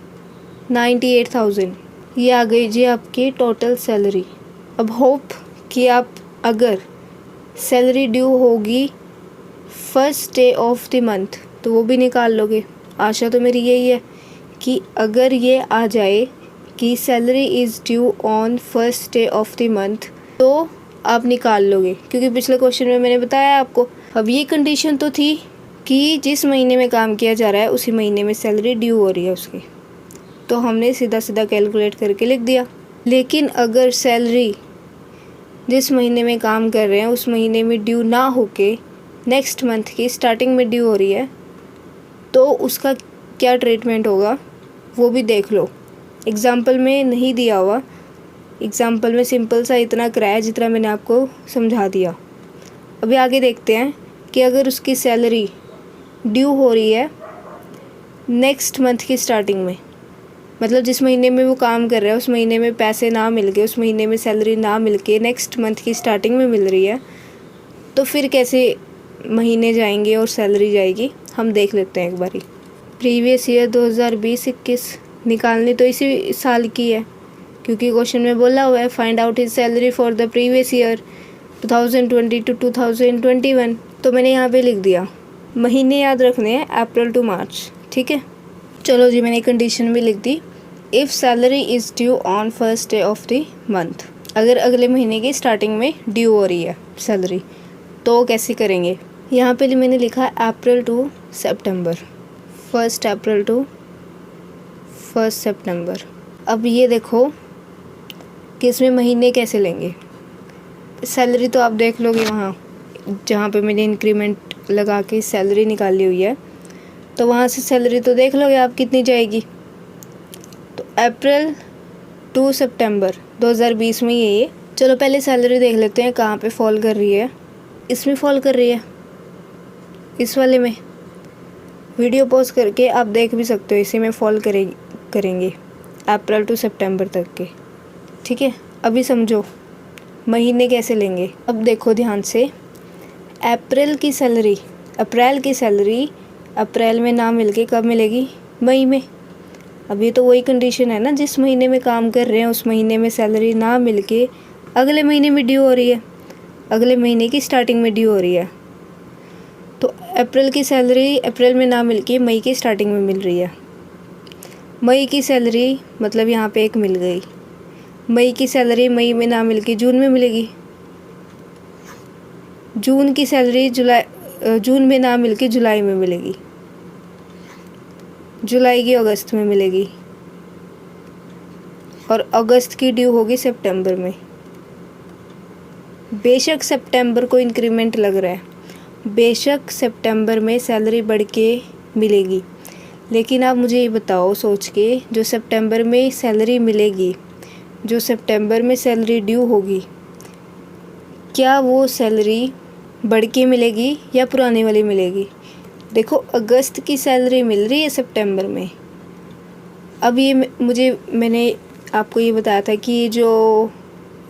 98,000, ये आ गई जी आपकी टोटल सैलरी। अब होप कि आप अगर सैलरी ड्यू होगी first day of the month तो वो भी निकाल लोगे। आशा तो मेरी यही है कि अगर ये आ जाए कि salary is due on first day of the month तो आप निकाल लोगे, क्योंकि पिछले क्वेश्चन में मैंने बताया आपको। अब ये कंडीशन तो थी कि जिस महीने में काम किया जा रहा है उसी महीने में सैलरी ड्यू हो रही है उसकी, तो हमने सीधा सीधा कैलकुलेट करके लिख दिया। लेकिन अगर सैलरी जिस महीने में काम कर रहे हैं उस महीने में ड्यू ना होके नेक्स्ट मंथ की स्टार्टिंग में ड्यू हो रही है तो उसका क्या ट्रीटमेंट होगा वो भी देख लो। एग्ज़ाम्पल में नहीं दिया हुआ, एग्ज़ाम्पल में सिंपल सा इतना कराया जितना मैंने आपको समझा दिया। अभी आगे देखते हैं कि अगर उसकी सैलरी ड्यू हो रही है नेक्स्ट मंथ की स्टार्टिंग में, मतलब जिस महीने में वो काम कर रहा है उस महीने में पैसे ना मिल के, उस महीने में सैलरी ना मिल के नेक्स्ट मंथ की स्टार्टिंग में मिल रही है, तो फिर कैसे महीने जाएंगे और सैलरी जाएगी हम देख लेते हैं एक बारी। प्रीवियस ईयर 2020-21 निकालनी तो इसी साल की है, क्योंकि क्वेश्चन में बोला हुआ है find out his salary for the previous year 2020 to 2021। तो मैंने यहाँ पे लिख दिया, महीने याद रखने हैं अप्रैल टू मार्च। ठीक है, चलो जी, मैंने कंडीशन भी लिख दी। If salary is due on first day of the month, अगर अगले महीने की स्टार्टिंग में ड्यू हो रही है सैलरी तो कैसे करेंगे। यहाँ पे मैंने लिखा अप्रैल टू सितंबर, 1 अप्रैल टू 1 सितंबर। अब ये देखो कि इसमें महीने कैसे लेंगे। सैलरी तो आप देख लोगे वहाँ जहाँ पे मैंने इंक्रीमेंट लगा के सैलरी निकाली हुई है, तो वहाँ से सैलरी तो देख लोगे आप कितनी जाएगी। तो अप्रैल टू सितंबर 2020 में ये चलो पहले सैलरी देख लेते हैं कहाँ पे फॉल कर रही है। इसमें फॉल कर रही है, इस वाले में। वीडियो पॉज करके आप देख भी सकते हो, इसी में फॉल करेंगे अप्रैल टू सितंबर तक के। ठीक है, अभी समझो महीने कैसे लेंगे। अब देखो ध्यान से, अप्रैल की सैलरी अप्रैल में ना मिलके कब मिलेगी, मई में। अब ये तो वही कंडीशन है ना, जिस महीने में काम कर रहे हैं उस महीने में सैलरी ना मिलके अगले महीने में ड्यू हो रही है, अगले महीने की स्टार्टिंग में ड्यू हो रही है। तो अप्रैल की सैलरी अप्रैल में ना मिलके मई की स्टार्टिंग में मिल रही है। मई की सैलरी मतलब यहाँ पे एक मिल गई, मई की सैलरी मई में ना मिलके जून में मिलेगी। जून की सैलरी जून में ना मिलके जुलाई में मिलेगी, जुलाई की अगस्त में मिलेगी, और अगस्त की ड्यू होगी सितंबर में। बेशक सितंबर को इंक्रीमेंट लग रहा है, बेशक सितंबर में सैलरी बढ़ के मिलेगी, लेकिन आप मुझे ये बताओ सोच के, जो सितंबर में सैलरी मिलेगी, जो सितंबर में सैलरी ड्यू होगी, क्या वो सैलरी बढ़ के मिलेगी या पुराने वाली मिलेगी। देखो अगस्त की सैलरी मिल रही है सितंबर में। अब ये मैंने आपको ये बताया था कि ये जो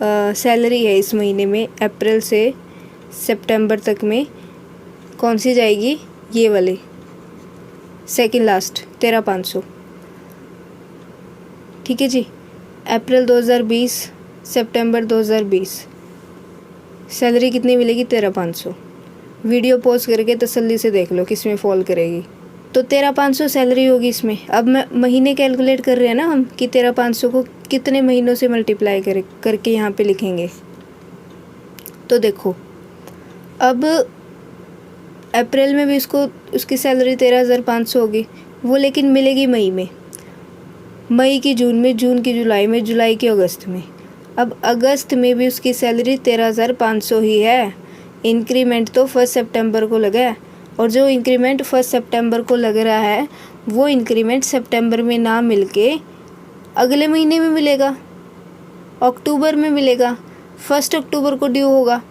सैलरी है इस महीने में अप्रैल से सितंबर तक में कौन सी जाएगी, ये वाली सेकंड लास्ट 13,500। ठीक है जी, अप्रैल 2020 सितंबर 2020 सैलरी कितनी मिलेगी, 13,500। वीडियो पॉज करके तसल्ली से देख लो किस में फॉल करेगी। तो 13,500 सैलरी होगी इसमें। अब मैं महीने कैलकुलेट कर रहे हैं ना हम कि 13,500 को कितने महीनों से मल्टीप्लाई करके यहाँ पे लिखेंगे। तो देखो अब अप्रैल में भी उसकी सैलरी 13,500 होगी, वो लेकिन मिलेगी मई में। मई की जून में, जून की जुलाई में, जुलाई की अगस्त में। अब अगस्त में भी उसकी सैलरी 13,500 ही है। इंक्रीमेंट तो 1 सितंबर को लगा है, और जो इंक्रीमेंट 1 सितंबर को लग रहा है वो इंक्रीमेंट सितंबर में ना मिलके अगले महीने में मिलेगा, अक्टूबर में मिलेगा। 1 अक्टूबर को ड्यू होगा।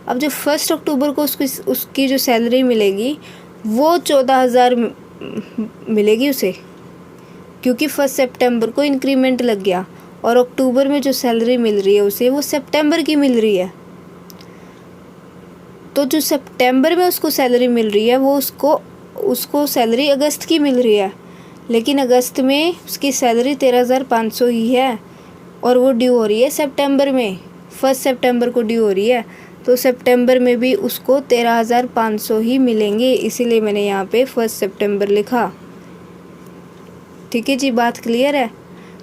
अब जो 1 अक्टूबर को उसकी जो सैलरी मिलेगी वो 14,000 मिलेगी उसे, क्योंकि 1 सितंबर को इंक्रीमेंट लग गया, और अक्टूबर में जो सैलरी मिल रही है उसे वो सितंबर की मिल रही है। तो जो सितंबर में उसको सैलरी मिल रही है वो उसको सैलरी अगस्त की मिल रही है, लेकिन अगस्त में उसकी सैलरी 13,500 ही है, और वो ड्यू हो रही है सितंबर में, 1 सितंबर को ड्यू हो रही है। तो सितंबर में भी उसको 13,500 ही मिलेंगे, इसीलिए मैंने यहाँ पे 1 सितंबर लिखा। ठीक है जी, बात क्लियर है।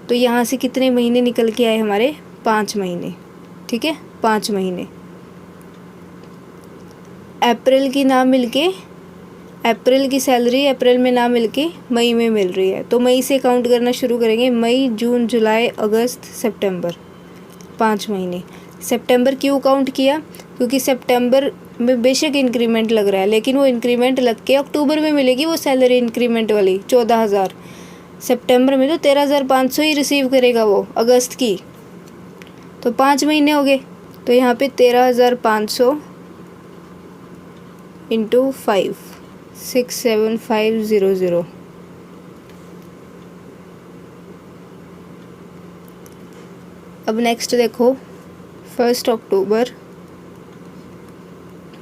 तो यहाँ से कितने महीने निकल के आए हमारे? 5 महीने। ठीक है, 5 महीने। अप्रैल की ना मिलके, अप्रैल की सैलरी अप्रैल में ना मिलके मई में मिल रही है, तो मई से काउंट करना शुरू करेंगे। मई, जून, जुलाई, अगस्त, सितंबर, 5 महीने। सितंबर क्यों काउंट किया? क्योंकि सितंबर में बेशक इंक्रीमेंट लग रहा है, लेकिन वो इंक्रीमेंट लग के अक्टूबर में मिलेगी वो सैलरी इंक्रीमेंट वाली 14,000। सितंबर में तो 13,500 ही रिसीव करेगा वो अगस्त की। तो 5 महीने हो गए। तो यहाँ पे 13,500 इंटू 5, 67500। अब नेक्स्ट देखो, 1 अक्टूबर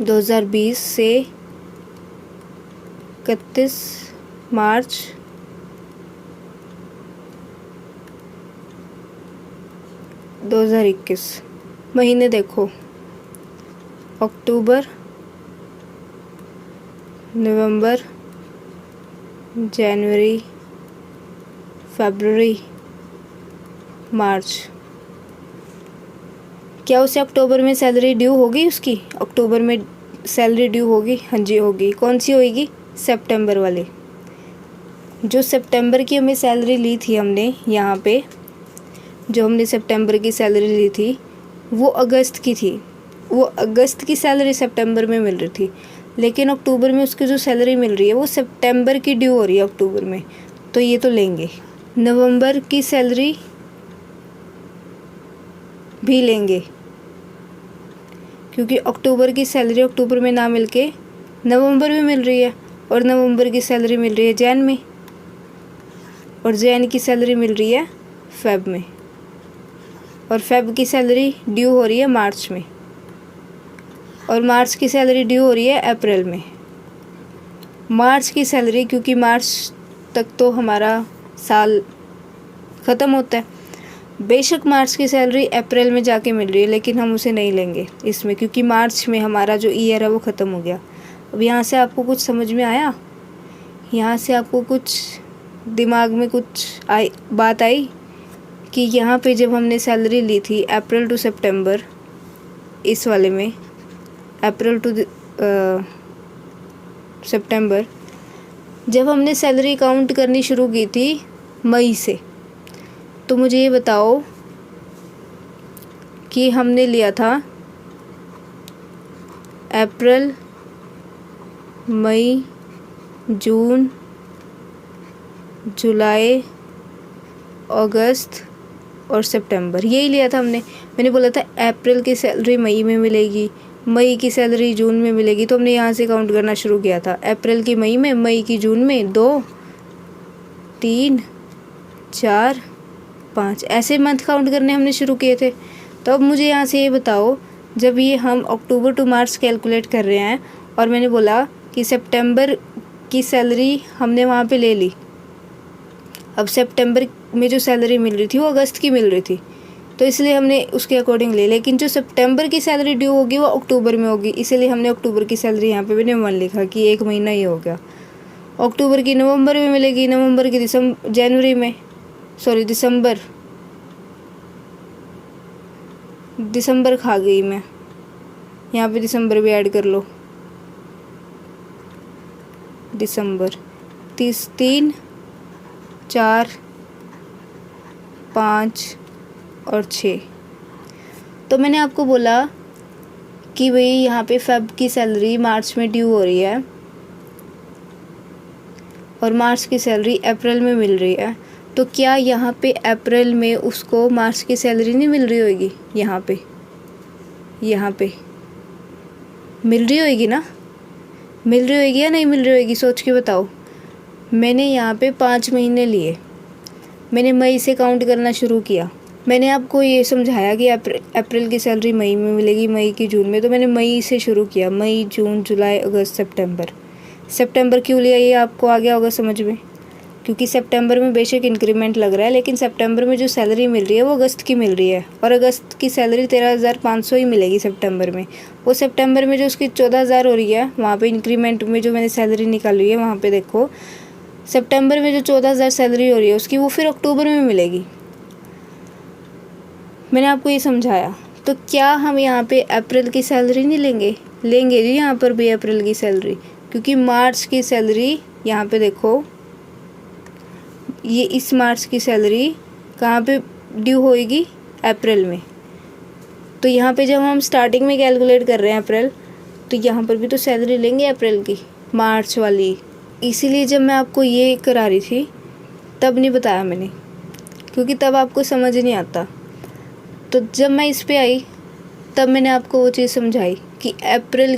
2020 से 31 मार्च 2021 महीने देखो, अक्टूबर, नवंबर, जनवरी, फरवरी, मार्च। क्या उसे अक्टूबर में सैलरी ड्यू होगी? उसकी अक्टूबर में सैलरी ड्यू होगी? हाँ जी होगी। कौन सी होगी? सितंबर वाली। जो सितंबर की हमें सैलरी ली थी हमने, यहाँ पे जो हमने सितंबर की सैलरी ली थी वो अगस्त की थी। वो अगस्त की सैलरी सितंबर में मिल रही थी, लेकिन अक्टूबर में उसकी जो सैलरी मिल रही है वो सितंबर की ड्यू हो रही है अक्टूबर में, तो ये तो लेंगे। नवंबर की सैलरी भी लेंगे, क्योंकि अक्टूबर की सैलरी अक्टूबर में ना मिलके नवंबर में मिल रही है, और नवंबर की सैलरी मिल रही है जैन में, और जैन की सैलरी मिल रही है फेब में, और फेब की सैलरी ड्यू हो रही है मार्च में, और मार्च की सैलरी ड्यू हो रही है अप्रैल में। मार्च की सैलरी, क्योंकि मार्च तक तो हमारा साल ख़त्म होता है, बेशक मार्च की सैलरी अप्रैल में जाके मिल रही है, लेकिन हम उसे नहीं लेंगे इसमें, क्योंकि मार्च में हमारा जो ईयर है वो ख़त्म हो गया। अब यहाँ से आपको कुछ समझ में आया? यहाँ से आपको कुछ दिमाग में कुछ बात आई कि यहाँ पे जब हमने सैलरी ली थी अप्रैल टू सितंबर, इस वाले में अप्रैल टू सितंबर, जब हमने सैलरी काउंट करनी शुरू की थी मई से, तो मुझे ये बताओ कि हमने लिया था अप्रैल, मई, जून, जुलाई, अगस्त और सितंबर, यही लिया था हमने। मैंने बोला था अप्रैल की सैलरी मई में मिलेगी, मई की सैलरी जून में मिलेगी, तो हमने यहाँ से काउंट करना शुरू किया था। अप्रैल की मई में, मई की जून में, 2, 3, 4, 5 ऐसे मंथ काउंट करने हमने शुरू किए थे। तो अब मुझे यहाँ से ये बताओ, जब ये हम अक्टूबर टू मार्च कैलकुलेट कर रहे हैं, और मैंने बोला कि सितंबर की सैलरी हमने वहाँ पे ले ली, अब सितंबर में जो सैलरी मिल रही थी वो अगस्त की मिल रही थी, तो इसलिए हमने उसके अकॉर्डिंग ले, लेकिन जो सितंबर की सैलरी ड्यू होगी वो अक्टूबर में होगी, इसीलिए हमने अक्टूबर की सैलरी यहाँ पे भी नहीं लिखा कि 1 महीना ही हो गया। अक्टूबर की नवंबर में मिलेगी, नवंबर की जनवरी में, सॉरी दिसंबर खा गई मैं, यहाँ पे दिसंबर भी ऐड कर लो। दिसंबर 3, 4, 5 और 6। तो मैंने आपको बोला कि भाई यहाँ पे फेब की सैलरी मार्च में ड्यू हो रही है और मार्च की सैलरी अप्रैल में मिल रही है, तो क्या यहाँ पे अप्रैल में उसको मार्च की सैलरी नहीं मिल रही होगी? यहाँ पे मिल रही होगी ना? मिल रही होगी या नहीं मिल रही होगी? सोच के बताओ। मैंने यहाँ पे 5 महीने लिए, मैंने मई से काउंट करना शुरू किया। मैंने आपको ये समझाया कि अप्रैल की सैलरी मई में मिलेगी, मई की जून में, तो मैंने मई से शुरू किया। मई, जून, जुलाई, अगस्त, सितंबर क्यों लिया ये आपको आ गया होगा समझ में, क्योंकि सितंबर में बेशक इंक्रीमेंट लग रहा है, लेकिन सितंबर में जो सैलरी मिल रही है वो अगस्त की मिल रही है, और अगस्त की सैलरी 13,500 ही मिलेगी सितंबर में। वो सितंबर में जो उसकी 14,000 हो रही है, वहाँ पे इंक्रीमेंट में जो मैंने सैलरी निकाली है वहाँ पे देखो, सितंबर में जो 14,000 सैलरी हो रही है उसकी, वो फिर अक्टूबर में मिलेगी। मैंने आपको ये समझाया। तो क्या हम यहाँ पे अप्रैल की सैलरी नहीं लेंगे? लेंगे जी, यहाँ पर भी अप्रैल की सैलरी, क्योंकि मार्च की सैलरी यहाँ पे देखो, ये इस मार्च की सैलरी कहाँ पे ड्यू होएगी? अप्रैल में। तो यहाँ पे जब हम स्टार्टिंग में कैलकुलेट कर रहे हैं अप्रैल, तो यहाँ पर भी तो सैलरी लेंगे अप्रैल की, मार्च वाली। इसीलिए जब मैं आपको ये करा रही थी तब नहीं बताया मैंने, क्योंकि तब आपको समझ नहीं आता। तो जब मैं इस पे आई तब मैंने आपको वो चीज़ समझाई कि अप्रैल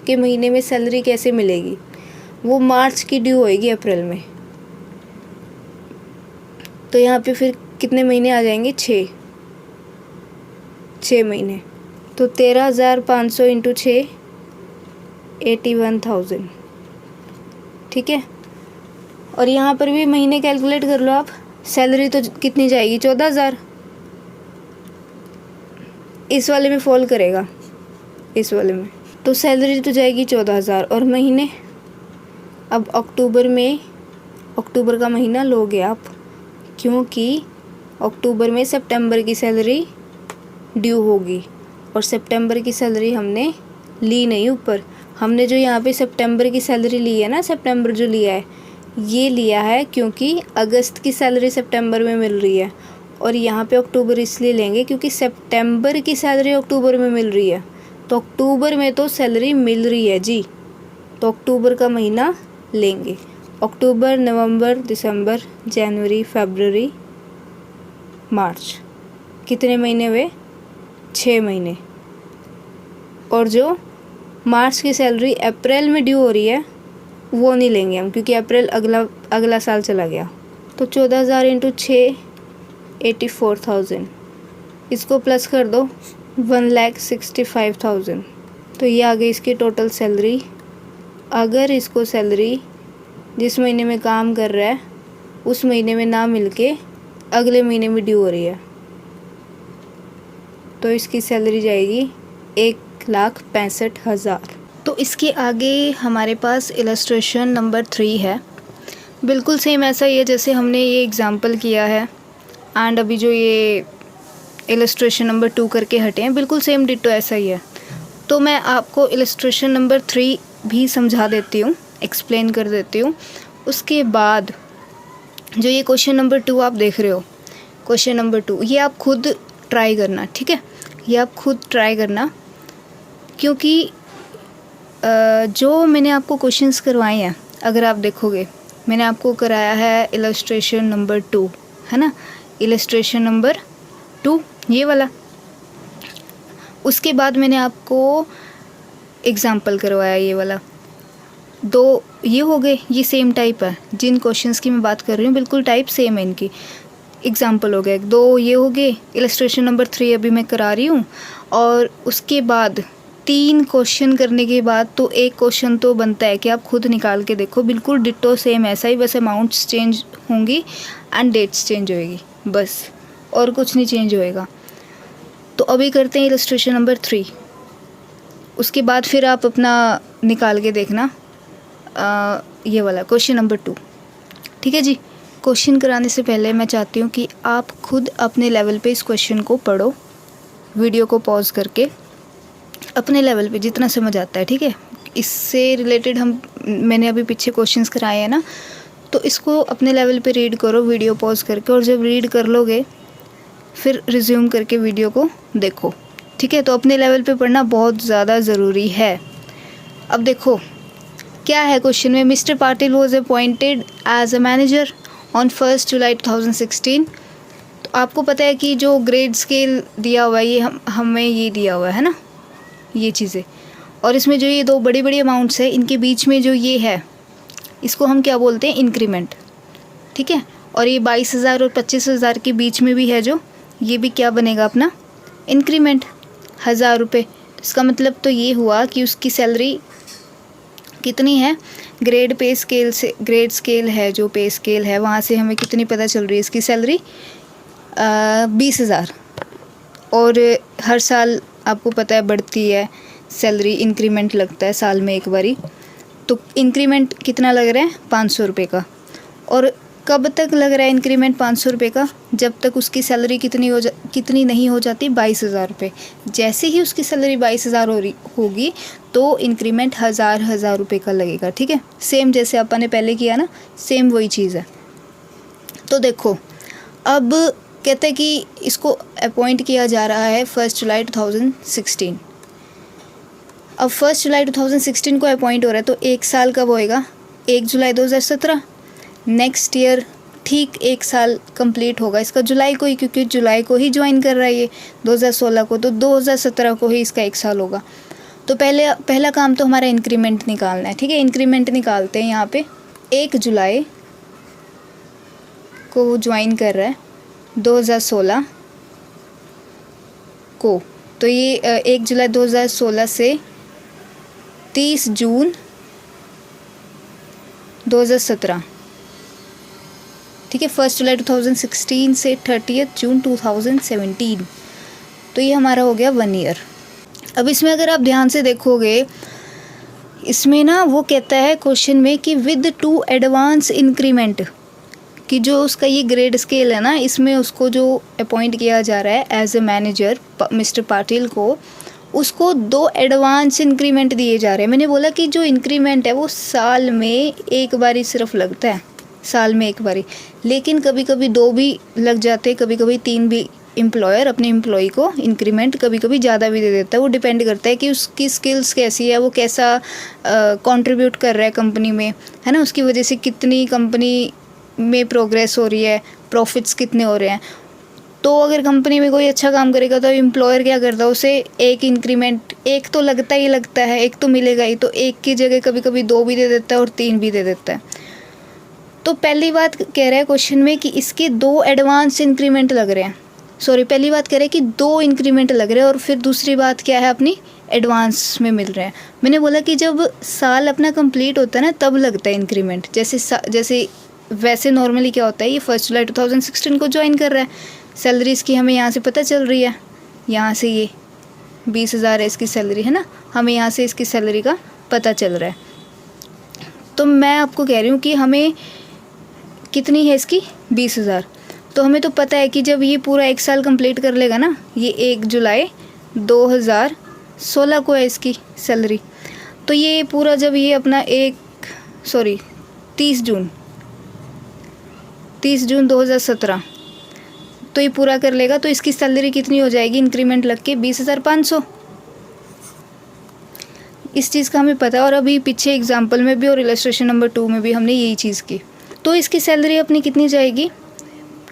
के महीने में सैलरी कैसे मिलेगी। वो मार्च की ड्यू होएगी अप्रैल में। तो यहाँ पे फिर कितने महीने आ जाएंगे? 6 महीने। तो 13,500 इंटू 6, 81,000, ठीक है। और यहाँ पर भी महीने कैलकुलेट कर लो आप। सैलरी तो कितनी जाएगी? 14,000। इस वाले में फॉल करेगा, इस वाले में। तो सैलरी तो जाएगी 14,000 और महीने। अब अक्टूबर का महीना लोगे आप, क्योंकि अक्टूबर में सितंबर की सैलरी ड्यू होगी, और सितंबर की सैलरी हमने ली नहीं ऊपर। हमने जो यहाँ पे सितंबर की सैलरी ली है ना, सितंबर जो लिया है, ये लिया है क्योंकि अगस्त की सैलरी सितंबर में मिल रही है, और यहाँ पे अक्टूबर इसलिए लेंगे क्योंकि सितंबर की सैलरी अक्टूबर में मिल रही है। तो अक्टूबर में तो सैलरी मिल रही है जी, तो अक्टूबर का महीना लेंगे। अक्टूबर, नवंबर, दिसंबर, जनवरी, फरवरी, मार्च, कितने महीने हुए? 6 महीने। और जो मार्च की सैलरी अप्रैल में ड्यू हो रही है वो नहीं लेंगे हम, क्योंकि अप्रैल अगला साल चला गया। तो 14,000 इंटू 6, 84,000। इसको प्लस कर दो, 1,65,000। तो ये आ गई इसकी टोटल सैलरी। अगर इसको सैलरी जिस महीने में काम कर रहा है उस महीने में ना मिलके अगले महीने में ड्यू हो रही है, तो इसकी सैलरी जाएगी 1,65,000। तो इसके आगे हमारे पास इलस्ट्रेशन नंबर 3 है। बिल्कुल सेम ऐसा ही है जैसे हमने ये एग्ज़ाम्पल किया है, एंड अभी जो ये इलस्ट्रेशन नंबर 2 करके हटे हैं, बिल्कुल सेम डिट्टो ऐसा ही है। तो मैं आपको इलस्ट्रेशन नंबर 3 भी समझा देती हूँ, एक्सप्लेन कर देती हूँ। उसके बाद जो ये क्वेश्चन नंबर 2 आप देख रहे हो, क्वेश्चन नंबर 2, ये आप खुद ट्राई करना, ठीक है। ये आप खुद ट्राई करना, क्योंकि जो मैंने आपको क्वेश्चंस करवाए हैं, अगर आप देखोगे, मैंने आपको कराया है इलस्ट्रेशन नंबर 2, है ना, इलस्ट्रेशन नंबर 2 ये वाला। उसके बाद मैंने आपको एग्ज़ाम्पल करवाया ये वाला। 2 ये हो गए, ये सेम टाइप है, जिन क्वेश्चंस की मैं बात कर रही हूँ बिल्कुल टाइप सेम है इनकी। एग्ज़ाम्पल हो गए 2, ये हो गए। इलस्ट्रेशन नंबर 3 अभी मैं करा रही हूँ, और उसके बाद 3 क्वेश्चन करने के बाद तो एक क्वेश्चन तो बनता है कि आप खुद निकाल के देखो, बिल्कुल डिट्टो सेम ऐसा ही, बस अमाउंट्स चेंज होंगी एंड डेट्स चेंज होएगी, बस और कुछ नहीं चेंज होएगा। तो अभी करते हैं इलस्ट्रेशन नंबर 3, उसके बाद फिर आप अपना निकाल के देखना ये वाला क्वेश्चन नंबर 2, ठीक है जी। क्वेश्चन कराने से पहले मैं चाहती हूँ कि आप खुद अपने लेवल पे इस क्वेश्चन को पढ़ो, वीडियो को पॉज करके अपने लेवल पे जितना समझ आता है, ठीक है। इससे रिलेटेड मैंने अभी पीछे क्वेश्चंस कराए हैं ना, तो इसको अपने लेवल पे रीड करो वीडियो पॉज करके, और जब रीड कर लोगे फिर रिज्यूम करके वीडियो को देखो, ठीक है। तो अपने लेवल पे पढ़ना बहुत ज़्यादा ज़रूरी है। अब देखो क्या है क्वेश्चन में, mister Patil was appointed as a manager on 1 July 2016। तो आपको पता है कि जो ग्रेड स्केल दिया हुआ है ये हमें ये दिया हुआ है ना, ये चीज़ें, और इसमें जो ये दो बड़ी बड़ी अमाउंट्स है इनके बीच में जो ये है इसको हम क्या बोलते हैं, इंक्रीमेंट, ठीक है। और ये 22,000 और 25,000 के बीच में भी है जो, ये भी क्या बनेगा अपना इंक्रीमेंट, 1,000 रुपये। इसका मतलब तो ये हुआ कि उसकी सैलरी कितनी है, ग्रेड पे स्केल से, ग्रेड स्केल है जो पे स्केल है वहाँ से हमें कितनी पता चल रही है इसकी सैलरी, 20,000। और हर साल आपको पता है बढ़ती है सैलरी, इंक्रीमेंट लगता है साल में एक बारी। तो इंक्रीमेंट कितना लग रहा है, 500 रुपये का। और कब तक लग रहा है इंक्रीमेंट 500 रुपये का, जब तक उसकी सैलरी कितनी नहीं हो जाती, 22,000 रुपये। जैसे ही उसकी सैलरी 22,000 होगी तो इंक्रीमेंट 1,000 रुपये का लगेगा, ठीक है। सेम जैसे अपन ने पहले किया ना, सेम वही चीज़ है। तो देखो अब कहते हैं कि इसको अपॉइंट किया जा रहा है 1 जुलाई 2016। अब 1 जुलाई 2016 को अपॉइंट हो रहा है तो एक साल कब होएगा, 1 जुलाई 2017। नेक्स्ट ईयर ठीक एक साल कंप्लीट होगा इसका जुलाई को ही, क्योंकि जुलाई को ही ज्वाइन कर रहा है ये 2016 को, तो 2017 को ही इसका एक साल होगा। तो पहला काम तो हमारा इंक्रीमेंट निकालना है, ठीक है। इंक्रीमेंट निकालते हैं यहाँ पे, 1 जुलाई को वो ज्वाइन कर रहा है 2016 को, तो ये 1 जुलाई 2016 से 30 जून 2017, ठीक है। 1 जुलाई 2016 से 30 जून 2017, तो ये हमारा हो गया 1 ईयर। अब इसमें अगर आप ध्यान से देखोगे, इसमें ना वो कहता है क्वेश्चन में कि विद 2 एडवांस इंक्रीमेंट, कि जो उसका ये ग्रेड स्केल है ना, इसमें उसको जो अपॉइंट किया जा रहा है as a manager mister Patil को, उसको 2 एडवांस इंक्रीमेंट दिए जा रहे हैं। मैंने बोला कि जो इंक्रीमेंट है वो साल में एक बारी सिर्फ लगता है, साल में एक बारी, लेकिन कभी कभी 2 भी लग जाते, कभी कभी 3 भी एम्प्लॉयर अपने एम्प्लॉय को इंक्रीमेंट कभी कभी ज़्यादा भी दे देता है। वो डिपेंड करता है कि उसकी स्किल्स कैसी है, वो कैसा कंट्रीब्यूट कर रहा है कंपनी में, है ना, उसकी वजह से कितनी कंपनी में प्रोग्रेस हो रही है, प्रॉफिट्स कितने हो रहे हैं। तो अगर कंपनी में कोई अच्छा काम करेगा तो एम्प्लॉयर क्या करता है, उसे एक इंक्रीमेंट, एक तो लगता ही लगता है, एक तो मिलेगा ही, तो एक की जगह कभी कभी 2 भी दे देता है और 3 भी दे देता है। तो पहली बात कह रहा है क्वेश्चन में कि इसके 2 एडवांस इंक्रीमेंट लग रहे हैं, सॉरी पहली बात कह रहे हैं कि 2 इंक्रीमेंट लग रहे हैं, और फिर दूसरी बात क्या है अपनी एडवांस में मिल रहे हैं। मैंने बोला कि जब साल अपना कंप्लीट होता है ना तब लगता है इंक्रीमेंट। जैसे वैसे नॉर्मली क्या होता है, ये 1 जुलाई 2016 को ज्वाइन कर रहा है, सैलरी इसकी हमें यहाँ से पता चल रही है, यहाँ से ये 20,000 है इसकी सैलरी, है ना, हमें यहाँ से इसकी सैलरी का पता चल रहा है। तो मैं आपको कह रही हूँ कि हमें कितनी है इसकी, 20,000। तो हमें तो पता है कि जब ये पूरा एक साल कंप्लीट कर लेगा ना, ये 1 जुलाई 2016 को है इसकी सैलरी, तो ये पूरा जब ये अपना 30 जून 2017 तो ये पूरा कर लेगा, तो इसकी सैलरी कितनी हो जाएगी इंक्रीमेंट लग के, 20,500। इस चीज़ का हमें पता है, और अभी पीछे एग्जाम्पल में भी और इलस्ट्रेशन नंबर 2 में भी हमने यही चीज़ की। तो इसकी सैलरी अपनी कितनी जाएगी,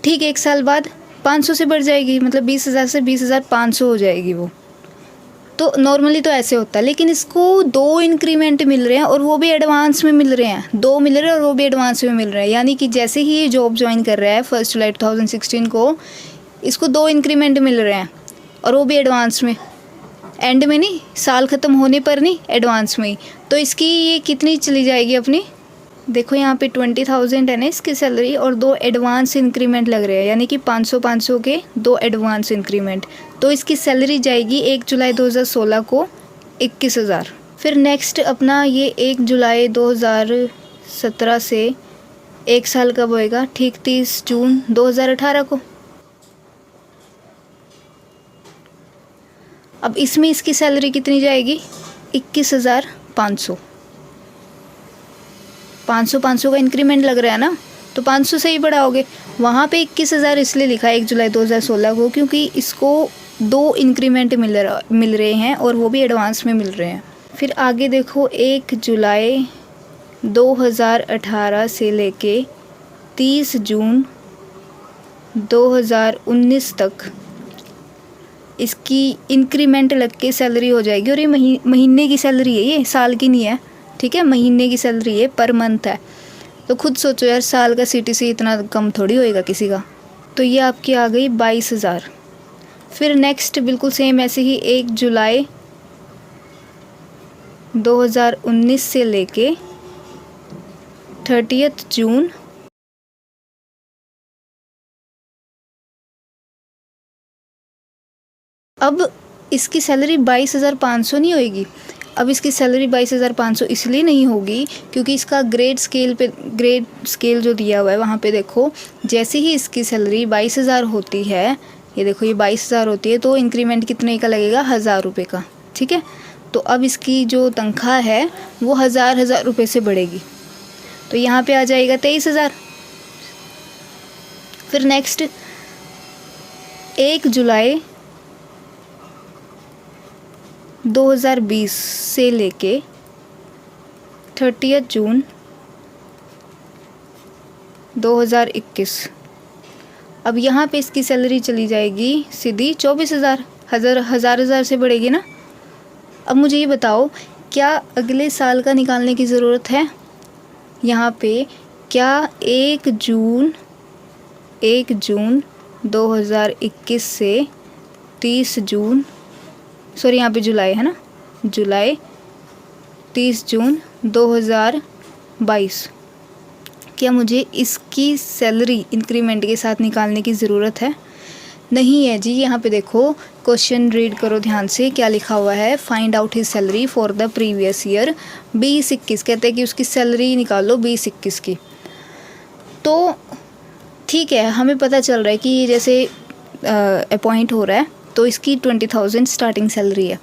ठीक एक साल बाद 500 से बढ़ जाएगी, मतलब 20,000 से 20,500 हो जाएगी वो। तो नॉर्मली तो ऐसे होता है, लेकिन इसको 2 इंक्रीमेंट मिल रहे हैं और वो भी एडवांस में मिल रहे हैं, 2 मिल रहे हैं और वो भी एडवांस में मिल रहे हैं। यानी कि जैसे ही ये जॉब ज्वाइन कर रहा है 1 जुलाई 2016 को, इसको 2 इंक्रीमेंट मिल रहे हैं और वो भी एडवांस में, एंड में नहीं, साल ख़त्म होने पर नहीं, एडवांस में ही। तो इसकी ये कितनी चली जाएगी अपनी, देखो यहाँ पे 20,000 है ना इसकी सैलरी, और 2 एडवांस इंक्रीमेंट लग रहे हैं, यानी कि 500 के 2 एडवांस इंक्रीमेंट। तो इसकी सैलरी जाएगी 1 जुलाई 2016 को 21,000। फिर नेक्स्ट अपना ये 1 जुलाई 2017 से एक साल कब होएगा, ठीक 30 जून 2018 को। अब इसमें इसकी सैलरी कितनी जाएगी, 21,500। 500 का इंक्रीमेंट लग रहा है ना, तो 500 से ही बढ़ाओगे। वहाँ पे 21,000 इसलिए लिखा है 1 जुलाई 2016 को, क्योंकि इसको 2 इंक्रीमेंट मिल रहे हैं और वो भी एडवांस में मिल रहे हैं। फिर आगे देखो 1 जुलाई 2018 से लेके 30 जून 2019 तक इसकी इंक्रीमेंट लग के सैलरी हो जाएगी। और ये महीने की सैलरी है, ये साल की नहीं है, ठीक है, महीने की सैलरी है, पर मंथ है। तो खुद सोचो यार, साल का CTC इतना कम थोड़ी होएगा किसी का। तो ये आपकी आ गई 22,000। फिर नेक्स्ट बिल्कुल सेम ऐसे ही 1 जुलाई 2019 से लेके 30 जून अब इसकी सैलरी 22,500 नहीं होएगी। अब इसकी सैलरी 22,500 इसलिए नहीं होगी क्योंकि इसका ग्रेड स्केल जो दिया हुआ है वहाँ पे देखो, जैसे ही इसकी सैलरी 22,000 होती है, ये देखो ये 22,000 होती है, तो इंक्रीमेंट कितने का लगेगा, 1,000 रुपये का, ठीक है। तो अब इसकी जो तनख्वाह है वो 1,000 रुपये से बढ़ेगी, तो यहाँ पे आ जाएगा 23,000। फिर नेक्स्ट 1 जुलाई 2020 से लेके 30 जून 2021, अब यहाँ पे इसकी सैलरी चली जाएगी सीधी 24,000, हज़ार से बढ़ेगी ना। अब मुझे ये बताओ, क्या अगले साल का निकालने की ज़रूरत है यहाँ पे? क्या 1 जून 2021 से 30 जून, सॉरी यहाँ पे जुलाई है ना, जुलाई 30 जून 2022, क्या मुझे इसकी सैलरी इंक्रीमेंट के साथ निकालने की ज़रूरत है? नहीं है जी। यहाँ पे देखो, क्वेश्चन रीड करो ध्यान से, क्या लिखा हुआ है, find out his salary for the previous year 2021। कहते हैं कि उसकी सैलरी निकालो 2021 की। तो ठीक है, हमें पता चल रहा है कि ये जैसे अपॉइंट हो रहा है तो इसकी 20,000 स्टार्टिंग सैलरी है,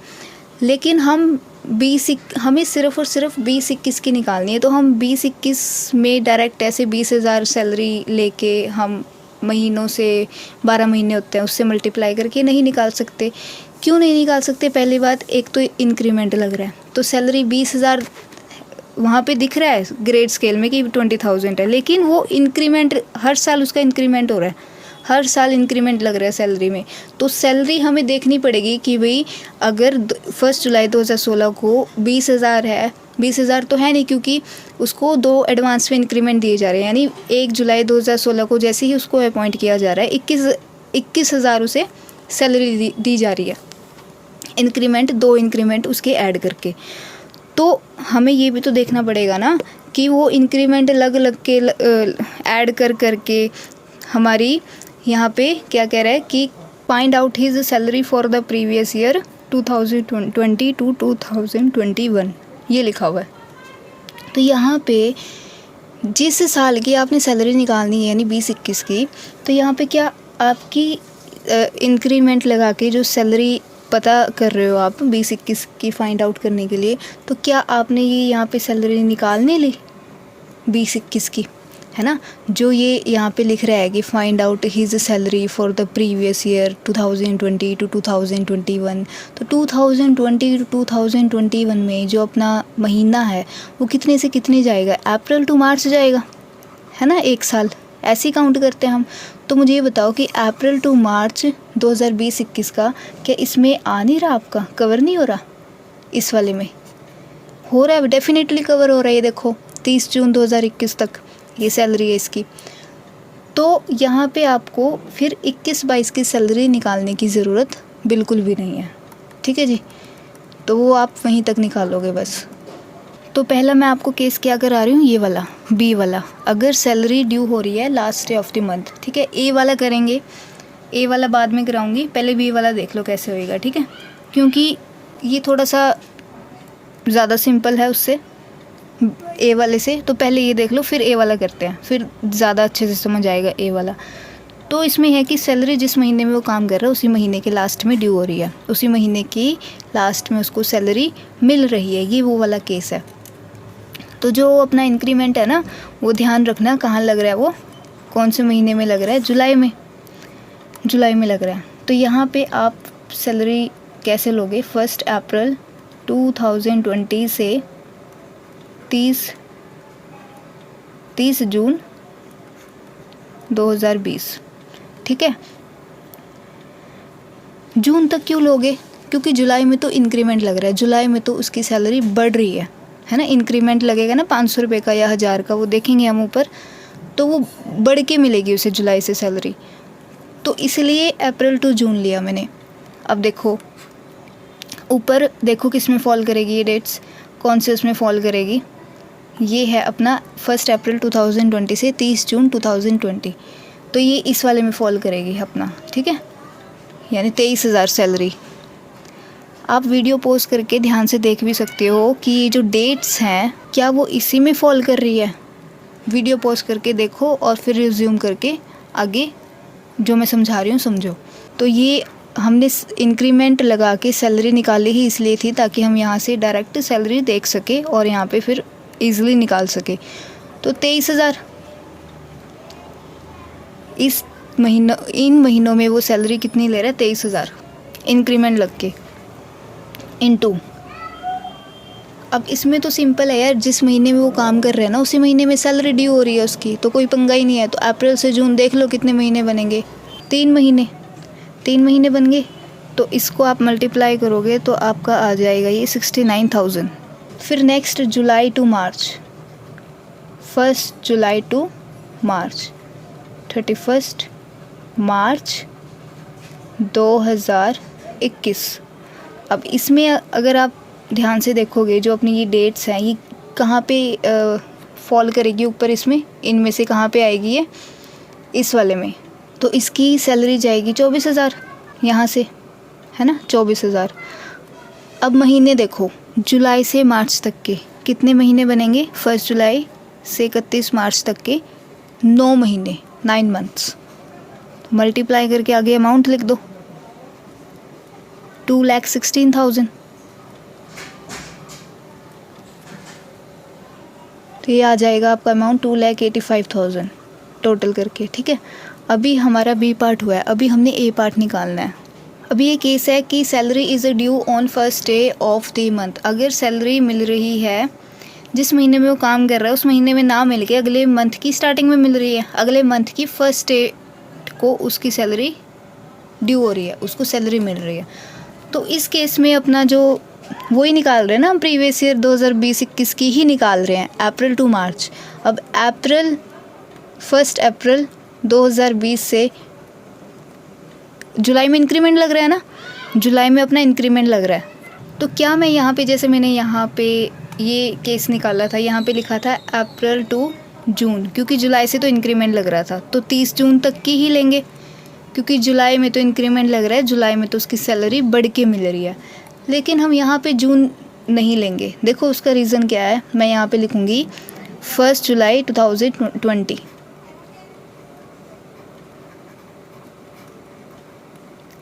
लेकिन हमें सिर्फ़ और सिर्फ 2021 की निकालनी है। तो हम 2021 में डायरेक्ट ऐसे 20,000 सैलरी लेके हम महीनों से 12 महीने होते हैं उससे मल्टीप्लाई करके नहीं निकाल सकते। क्यों नहीं निकाल सकते? पहली बात, एक तो इंक्रीमेंट लग रहा है, तो सैलरी 20,000 वहाँ पे दिख रहा है ग्रेड स्केल में कि 20,000 है, लेकिन वो इंक्रीमेंट हर साल उसका इंक्रीमेंट हो रहा है, हर साल इंक्रीमेंट लग रहा है सैलरी में। तो सैलरी हमें देखनी पड़ेगी कि भाई अगर 1 जुलाई 2016 को 20,000 है, 20,000 तो है नहीं क्योंकि उसको 2 एडवांस में इंक्रीमेंट दिए जा रहे हैं, यानी 1 जुलाई 2016 को जैसे ही उसको अपॉइंट किया जा रहा है 21,000 उसे सैलरी दी जा रही है, इंक्रीमेंट 2 इंक्रीमेंट उसके ऐड करके। तो हमें ये भी तो देखना पड़ेगा ना कि वो इंक्रीमेंट लग के ऐड करके हमारी यहाँ पे क्या कह रहा है कि find out his salary for the previous year 2020 to 2021, ये लिखा हुआ है। तो यहाँ पे जिस साल की आपने सैलरी निकालनी है यानी 2021 की, तो यहाँ पे क्या आपकी इंक्रीमेंट लगा के जो सैलरी पता कर रहे हो आप 2021 की फाइंड आउट करने के लिए, तो क्या आपने ये यहाँ पे सैलरी निकालने ली 2021 की, है ना। जो ये यहाँ पे लिख रहा है कि find out his salary for the previous year 2020 to 2021, तो 2020 टू 2021 में जो अपना महीना है वो कितने से कितने जाएगा? अप्रैल टू मार्च जाएगा, है ना, 1 साल ऐसे ही काउंट करते हैं हम। तो मुझे ये बताओ कि अप्रैल टू मार्च 2020-21 का क्या इसमें आ नहीं रहा, आपका कवर नहीं हो रहा? इस वाले में हो रहा है, डेफिनेटली कवर हो रहा है। ये देखो 30 जून 2021 तक ये सैलरी है इसकी। तो यहाँ पे आपको फिर 21-22 की सैलरी निकालने की ज़रूरत बिल्कुल भी नहीं है, ठीक है जी। तो वो आप वहीं तक निकालोगे बस। तो पहला मैं आपको केस क्या करा रही हूँ, ये वाला बी वाला, अगर सैलरी ड्यू हो रही है last day of the month, ठीक है। ए वाला करेंगे, ए वाला बाद में कराऊंगी, पहले बी वाला देख लो कैसे होएगा, ठीक है, क्योंकि ये थोड़ा सा ज़्यादा सिंपल है उससे ए वाले से। तो पहले ये देख लो, फिर ए वाला करते हैं, फिर ज़्यादा अच्छे से समझ आएगा ए वाला। तो इसमें है कि सैलरी जिस महीने में वो काम कर रहा है उसी महीने के लास्ट में ड्यू हो रही है, उसी महीने की लास्ट में उसको सैलरी मिल रही है, ये वो वाला केस है। तो जो अपना इंक्रीमेंट है ना, वो ध्यान रखना कहाँ लग रहा है, वो कौन से महीने में लग रहा है, जुलाई में लग रहा है। तो यहाँ पे आप सैलरी कैसे लोगे, 1 अप्रैल 2020 से 30 जून 2020, ठीक है। जून तक क्यों लोगे, क्योंकि जुलाई में तो इंक्रीमेंट लग रहा है, जुलाई में तो उसकी सैलरी बढ़ रही है ना। इंक्रीमेंट लगेगा ना 500 रुपये का या 1000 का, वो देखेंगे हम ऊपर, तो वो बढ़ के मिलेगी उसे जुलाई से सैलरी। तो इसलिए अप्रैल टू जून लिया मैंने। अब देखो ऊपर, देखो किस में फॉल करेगी ये डेट्स, कौन से उसमें फॉल करेगी। ये है अपना 1 अप्रैल 2020 से 30 जून 2020, तो ये इस वाले में फॉल करेगी अपना, ठीक है, यानी 23,000 सैलरी। आप वीडियो पॉज करके ध्यान से देख भी सकते हो कि ये जो डेट्स हैं क्या वो इसी में फॉल कर रही है। वीडियो पॉज करके देखो और फिर रिज्यूम करके आगे जो मैं समझा रही हूँ समझो। तो ये हमने इंक्रीमेंट लगा के सैलरी निकाली ही इसलिए थी ताकि हम यहाँ से डायरेक्ट सैलरी देख सके और यहाँ पे फिर ईज़िली निकाल सके। तो 23,000 इन महीनों में वो सैलरी कितनी ले रहा है, 23,000 इंक्रीमेंट लग के इनटू। अब इसमें तो सिंपल है यार, जिस महीने में वो काम कर रहे हैं ना उसी महीने में सैलरी ड्यू हो रही है उसकी, तो कोई पंगा ही नहीं है। तो अप्रैल से जून देख लो कितने महीने बनेंगे, 3 महीने बन गए। तो इसको आप मल्टीप्लाई करोगे तो आपका आ जाएगा ये 69,000। फिर next July to March, 1 July to March 31 March 2021। अब इसमें अगर आप ध्यान से देखोगे जो अपनी ये डेट्स हैं ये कहाँ पे फॉल करेगी ऊपर, इसमें इनमें से कहाँ पे आएगी ये, इस वाले में। तो इसकी सैलरी जाएगी 24,000 यहाँ से, है ना, 24,000। अब महीने देखो, जुलाई से मार्च तक के कितने महीने बनेंगे, 1 जुलाई से 31 मार्च तक के 9 महीने, 9 मंथ्स। मल्टीप्लाई करके आगे अमाउंट लिख दो, 2,16,000। तो ये आ जाएगा आपका अमाउंट 2,85,000 टोटल करके, ठीक है। अभी हमारा बी पार्ट हुआ है, अभी हमने ए पार्ट निकालना है। अभी ये केस है कि salary is due on 1st day of the month. अगर सैलरी मिल रही है जिस महीने में वो काम कर रहा है उस महीने में ना मिल के अगले मंथ की स्टार्टिंग में मिल रही है, अगले मंथ की 1st डे को उसकी सैलरी ड्यू हो रही है, उसको सैलरी मिल रही है, तो इस केस में अपना जो वही निकाल रहे हैं ना हम, प्रीवियस ईयर 2020-21 की ही निकाल रहे हैं, अप्रैल टू मार्च। अब 1 अप्रैल 2020 से जुलाई में इंक्रीमेंट लग रहा है ना, जुलाई में अपना इंक्रीमेंट लग रहा है। तो क्या मैं यहाँ पे, जैसे मैंने यहाँ पे ये केस निकाला था, यहाँ पे लिखा था अप्रैल टू जून, क्योंकि जुलाई से तो इंक्रीमेंट लग रहा था, तो 30 जून तक की ही लेंगे, क्योंकि जुलाई में तो इंक्रीमेंट लग रहा है, जुलाई में तो उसकी सैलरी बढ़ के मिल रही है। लेकिन हम यहाँ पे जून नहीं लेंगे। देखो उसका रीज़न क्या है, मैं यहाँ पे लिखूँगी 1 जुलाई 2020।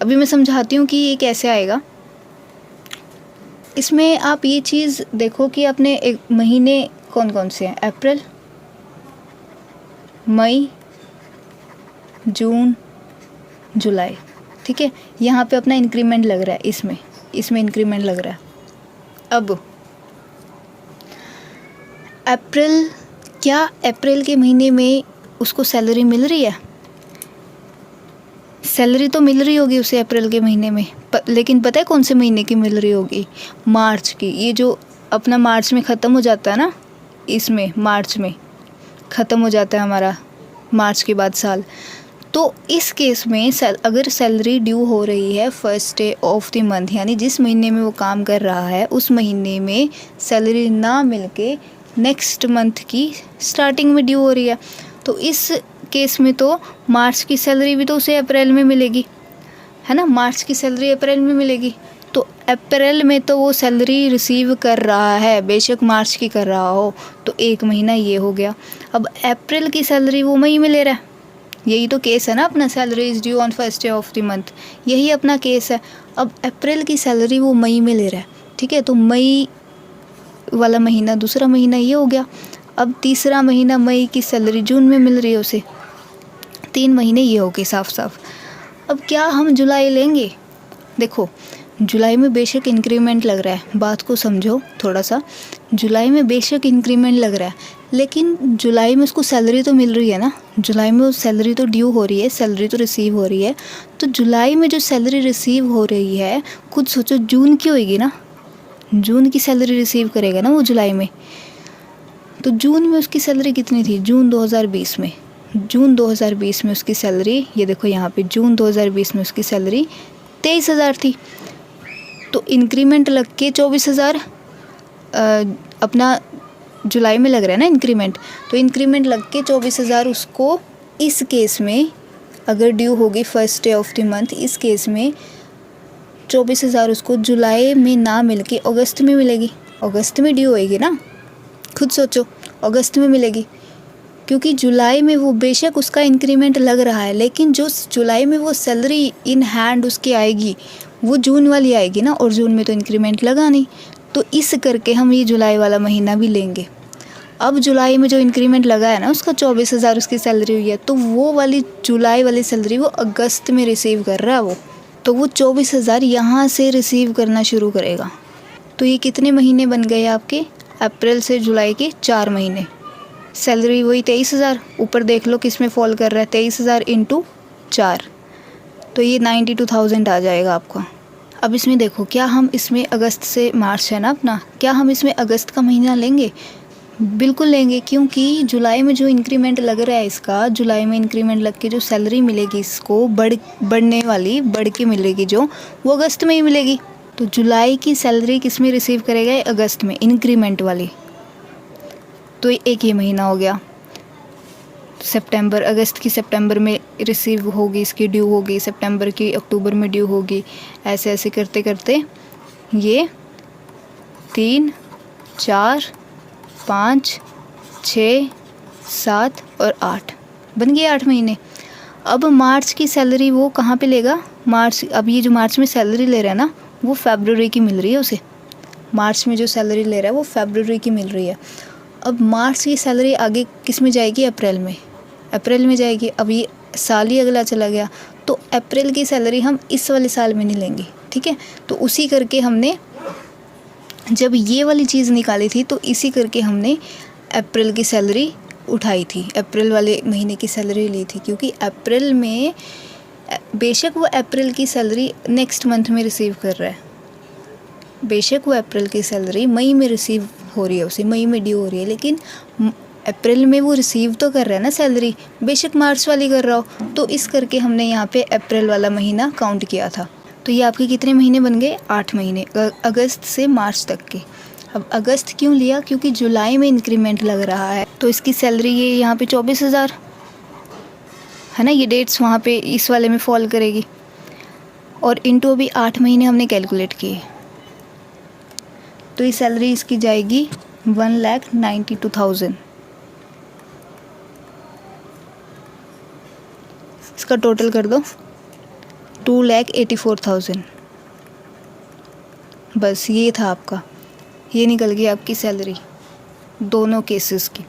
अभी मैं समझाती हूँ कि ये कैसे आएगा। इसमें आप ये चीज़ देखो कि अपने एक महीने कौन कौन से हैं, अप्रैल, मई, जून, जुलाई, ठीक है। यहाँ पे अपना इंक्रीमेंट लग रहा है, इसमें इंक्रीमेंट लग रहा है। अब अप्रैल, क्या अप्रैल के महीने में उसको सैलरी मिल रही है? सैलरी तो मिल रही होगी उसे अप्रैल के महीने में, लेकिन पता है कौन से महीने की मिल रही होगी? मार्च की। ये जो अपना मार्च में ख़त्म हो जाता है ना, इसमें मार्च में ख़त्म हो जाता है हमारा, मार्च के बाद साल। तो इस केस में अगर सैलरी ड्यू हो रही है 1st day of the month, यानी जिस महीने में वो काम कर रहा है उस महीने में सैलरी ना मिलके नेक्स्ट मंथ की स्टार्टिंग में ड्यू हो रही है, तो इस केस में तो मार्च की सैलरी भी तो उसे अप्रैल में मिलेगी, है ना, मार्च की सैलरी अप्रैल में मिलेगी। तो अप्रैल में तो वो सैलरी रिसीव कर रहा है, बेशक मार्च की कर रहा हो, तो 1 महीना ये हो गया। अब अप्रैल की सैलरी वो मई में ले रहा है, यही तो केस है ना अपना, salary is due on 1st day of the month, यही अपना केस है। अब अप्रैल की सैलरी वो मई में ले रहा है, ठीक है। तो मई वाला महीना, दूसरा महीना ये हो गया। अब तीसरा महीना मई की सैलरी जून में मिल रही है उसे, 3 महीने ये हो गए साफ साफ। अब क्या हम जुलाई लेंगे? देखो जुलाई में बेशक इंक्रीमेंट लग रहा है, बात को समझो थोड़ा सा। जुलाई में बेशक इंक्रीमेंट लग रहा है, लेकिन जुलाई में उसको सैलरी तो मिल रही है ना, जुलाई में सैलरी तो ड्यू हो रही है, सैलरी तो रिसीव हो रही है। तो जुलाई में जो सैलरी रिसीव हो रही है, खुद सोचो जून की होएगी ना, जून की सैलरी रिसीव करेगा ना वो जुलाई में। तो जून में उसकी सैलरी कितनी थी? जून 2020 में, जून 2020 में उसकी सैलरी, ये देखो यहाँ पे जून 2020 में उसकी सैलरी 23,000 थी। तो इंक्रीमेंट लग के 24,000 अपना जुलाई में लग रहा है ना इंक्रीमेंट, तो इंक्रीमेंट लग के 24,000 उसको इस केस में अगर ड्यू होगी first day of the month, इस केस में 24,000 उसको जुलाई में ना मिल के अगस्त में मिलेगी। अगस्त में ड्यू होएगी ना, खुद सोचो, अगस्त में मिलेगी। क्योंकि जुलाई में वो बेशक उसका इंक्रीमेंट लग रहा है, लेकिन जो जुलाई में वो सैलरी इन हैंड उसकी आएगी वो जून वाली आएगी ना, और जून में तो इंक्रीमेंट लगा नहीं। तो इस करके हम ये जुलाई वाला महीना भी लेंगे। अब जुलाई में जो इंक्रीमेंट लगा है ना उसका 24,000 उसकी सैलरी हुई है, तो वो वाली जुलाई वाली सैलरी वो अगस्त में रिसीव कर रहा है वो, तो वो 24,000 यहाँ से रिसीव करना शुरू करेगा। तो ये कितने महीने बन गए आपके? अप्रैल से जुलाई के 4 महीने। सैलरी वही 23,000, ऊपर देख लो किस में फॉल कर रहा है, 23,000 इंटू 4, तो ये 92,000 आ जाएगा आपका। अब इसमें देखो, क्या हम इसमें अगस्त से मार्च है ना अपना, क्या हम इसमें अगस्त का महीना लेंगे? बिल्कुल लेंगे, क्योंकि जुलाई में जो इंक्रीमेंट लग रहा है इसका, जुलाई में इंक्रीमेंट लग के जो सैलरी मिलेगी इसको बढ़ने वाली, बढ़ के मिलेगी जो, वो अगस्त में ही मिलेगी। तो जुलाई की सैलरी किस में रिसीव करेगा? अगस्त में, इंक्रीमेंट वाली। तो एक ये महीना हो गया। सितंबर, अगस्त की सितंबर में रिसीव होगी, इसकी ड्यू होगी, सितंबर की अक्टूबर में ड्यू होगी, ऐसे ऐसे करते करते ये 3, 4, 5, 6, 7 और 8 बन गए 8 महीने। अब मार्च की सैलरी वो कहाँ पे लेगा? मार्च, अब ये जो मार्च में सैलरी ले रहा है ना, वो फरवरी की मिल रही है उसे। मार्च में जो सैलरी ले रहा है वो फरवरी की मिल रही है। अब मार्च की सैलरी आगे किस में जाएगी? अप्रैल में, अप्रैल में जाएगी। अब ये साल ही अगला चला गया, तो अप्रैल की सैलरी हम इस वाले साल में नहीं लेंगे, ठीक है। तो उसी करके हमने जब ये वाली चीज़ निकाली थी, तो इसी करके हमने अप्रैल की सैलरी उठाई थी, अप्रैल वाले महीने की सैलरी ली थी। क्योंकि अप्रैल में बेशक वो अप्रैल की सैलरी नेक्स्ट मंथ में रिसीव कर रहा है, बेशक वो अप्रैल की सैलरी मई में रिसीव हो रही है, उसे मई में ड्यू हो रही है, लेकिन अप्रैल में वो रिसीव तो कर रहा है ना सैलरी, बेशक मार्च वाली कर रहा हो। तो इस करके हमने यहाँ पे अप्रैल वाला महीना काउंट किया था। तो ये आपके कितने महीने बन गए? 8 महीने, अगस्त से मार्च तक के। अब अगस्त क्यों लिया? क्योंकि जुलाई में इंक्रीमेंट लग रहा है, तो इसकी सैलरी ये यहाँ पे 24,000 है ना, ये डेट्स वहाँ पे इस वाले में फॉल करेगी। और इंटू अभी 8 महीने हमने कैलकुलेट किए, तो ये सैलरी इसकी जाएगी 1,92,000। इसका टोटल कर दो 2,84,000। बस ये था आपका, ये निकल गई आपकी सैलरी दोनों केसेस की।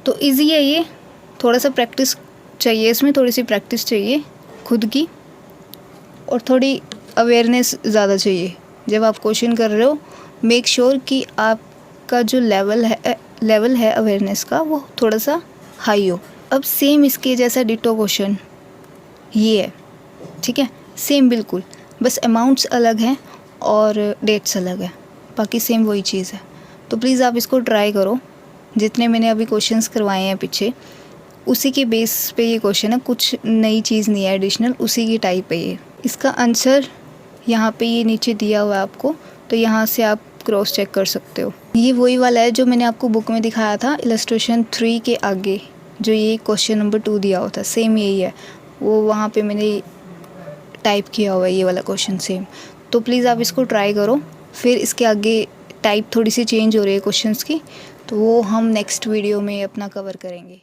तो इजी है ये, थोड़ा सा प्रैक्टिस चाहिए इसमें, थोड़ी सी प्रैक्टिस चाहिए खुद की, और थोड़ी अवेयरनेस ज़्यादा चाहिए। जब आप क्वेश्चन कर रहे हो, मेक श्योर कि आपका जो लेवल है अवेयरनेस का, वो थोड़ा सा हाई हो। अब सेम इसके जैसा डिटो क्वेश्चन ये है, ठीक है, सेम बिल्कुल, बस अमाउंट्स अलग हैं और डेट्स अलग है, बाकी सेम वही चीज़ है। तो प्लीज़ आप इसको ट्राई करो। जितने मैंने अभी क्वेश्चंस करवाए हैं पीछे, उसी के बेस पे ये क्वेश्चन है, कुछ नई चीज़ नहीं है एडिशनल, उसी की टाइप है ये। इसका आंसर यहाँ पे ये नीचे दिया हुआ है आपको, तो यहाँ से आप क्रॉस चेक कर सकते हो। ये वही वाला है जो मैंने आपको बुक में दिखाया था, इलस्ट्रेशन 3 के आगे जो ये क्वेश्चन नंबर 2 दिया हुआ था, सेम यही है, वो वहाँ पे मैंने टाइप किया हुआ है ये वाला क्वेश्चन सेम। तो प्लीज़ आप इसको ट्राई करो। फिर इसके आगे टाइप थोड़ी सी चेंज हो रही है क्वेश्चंस की, तो वो हम नेक्स्ट वीडियो में अपना कवर करेंगे।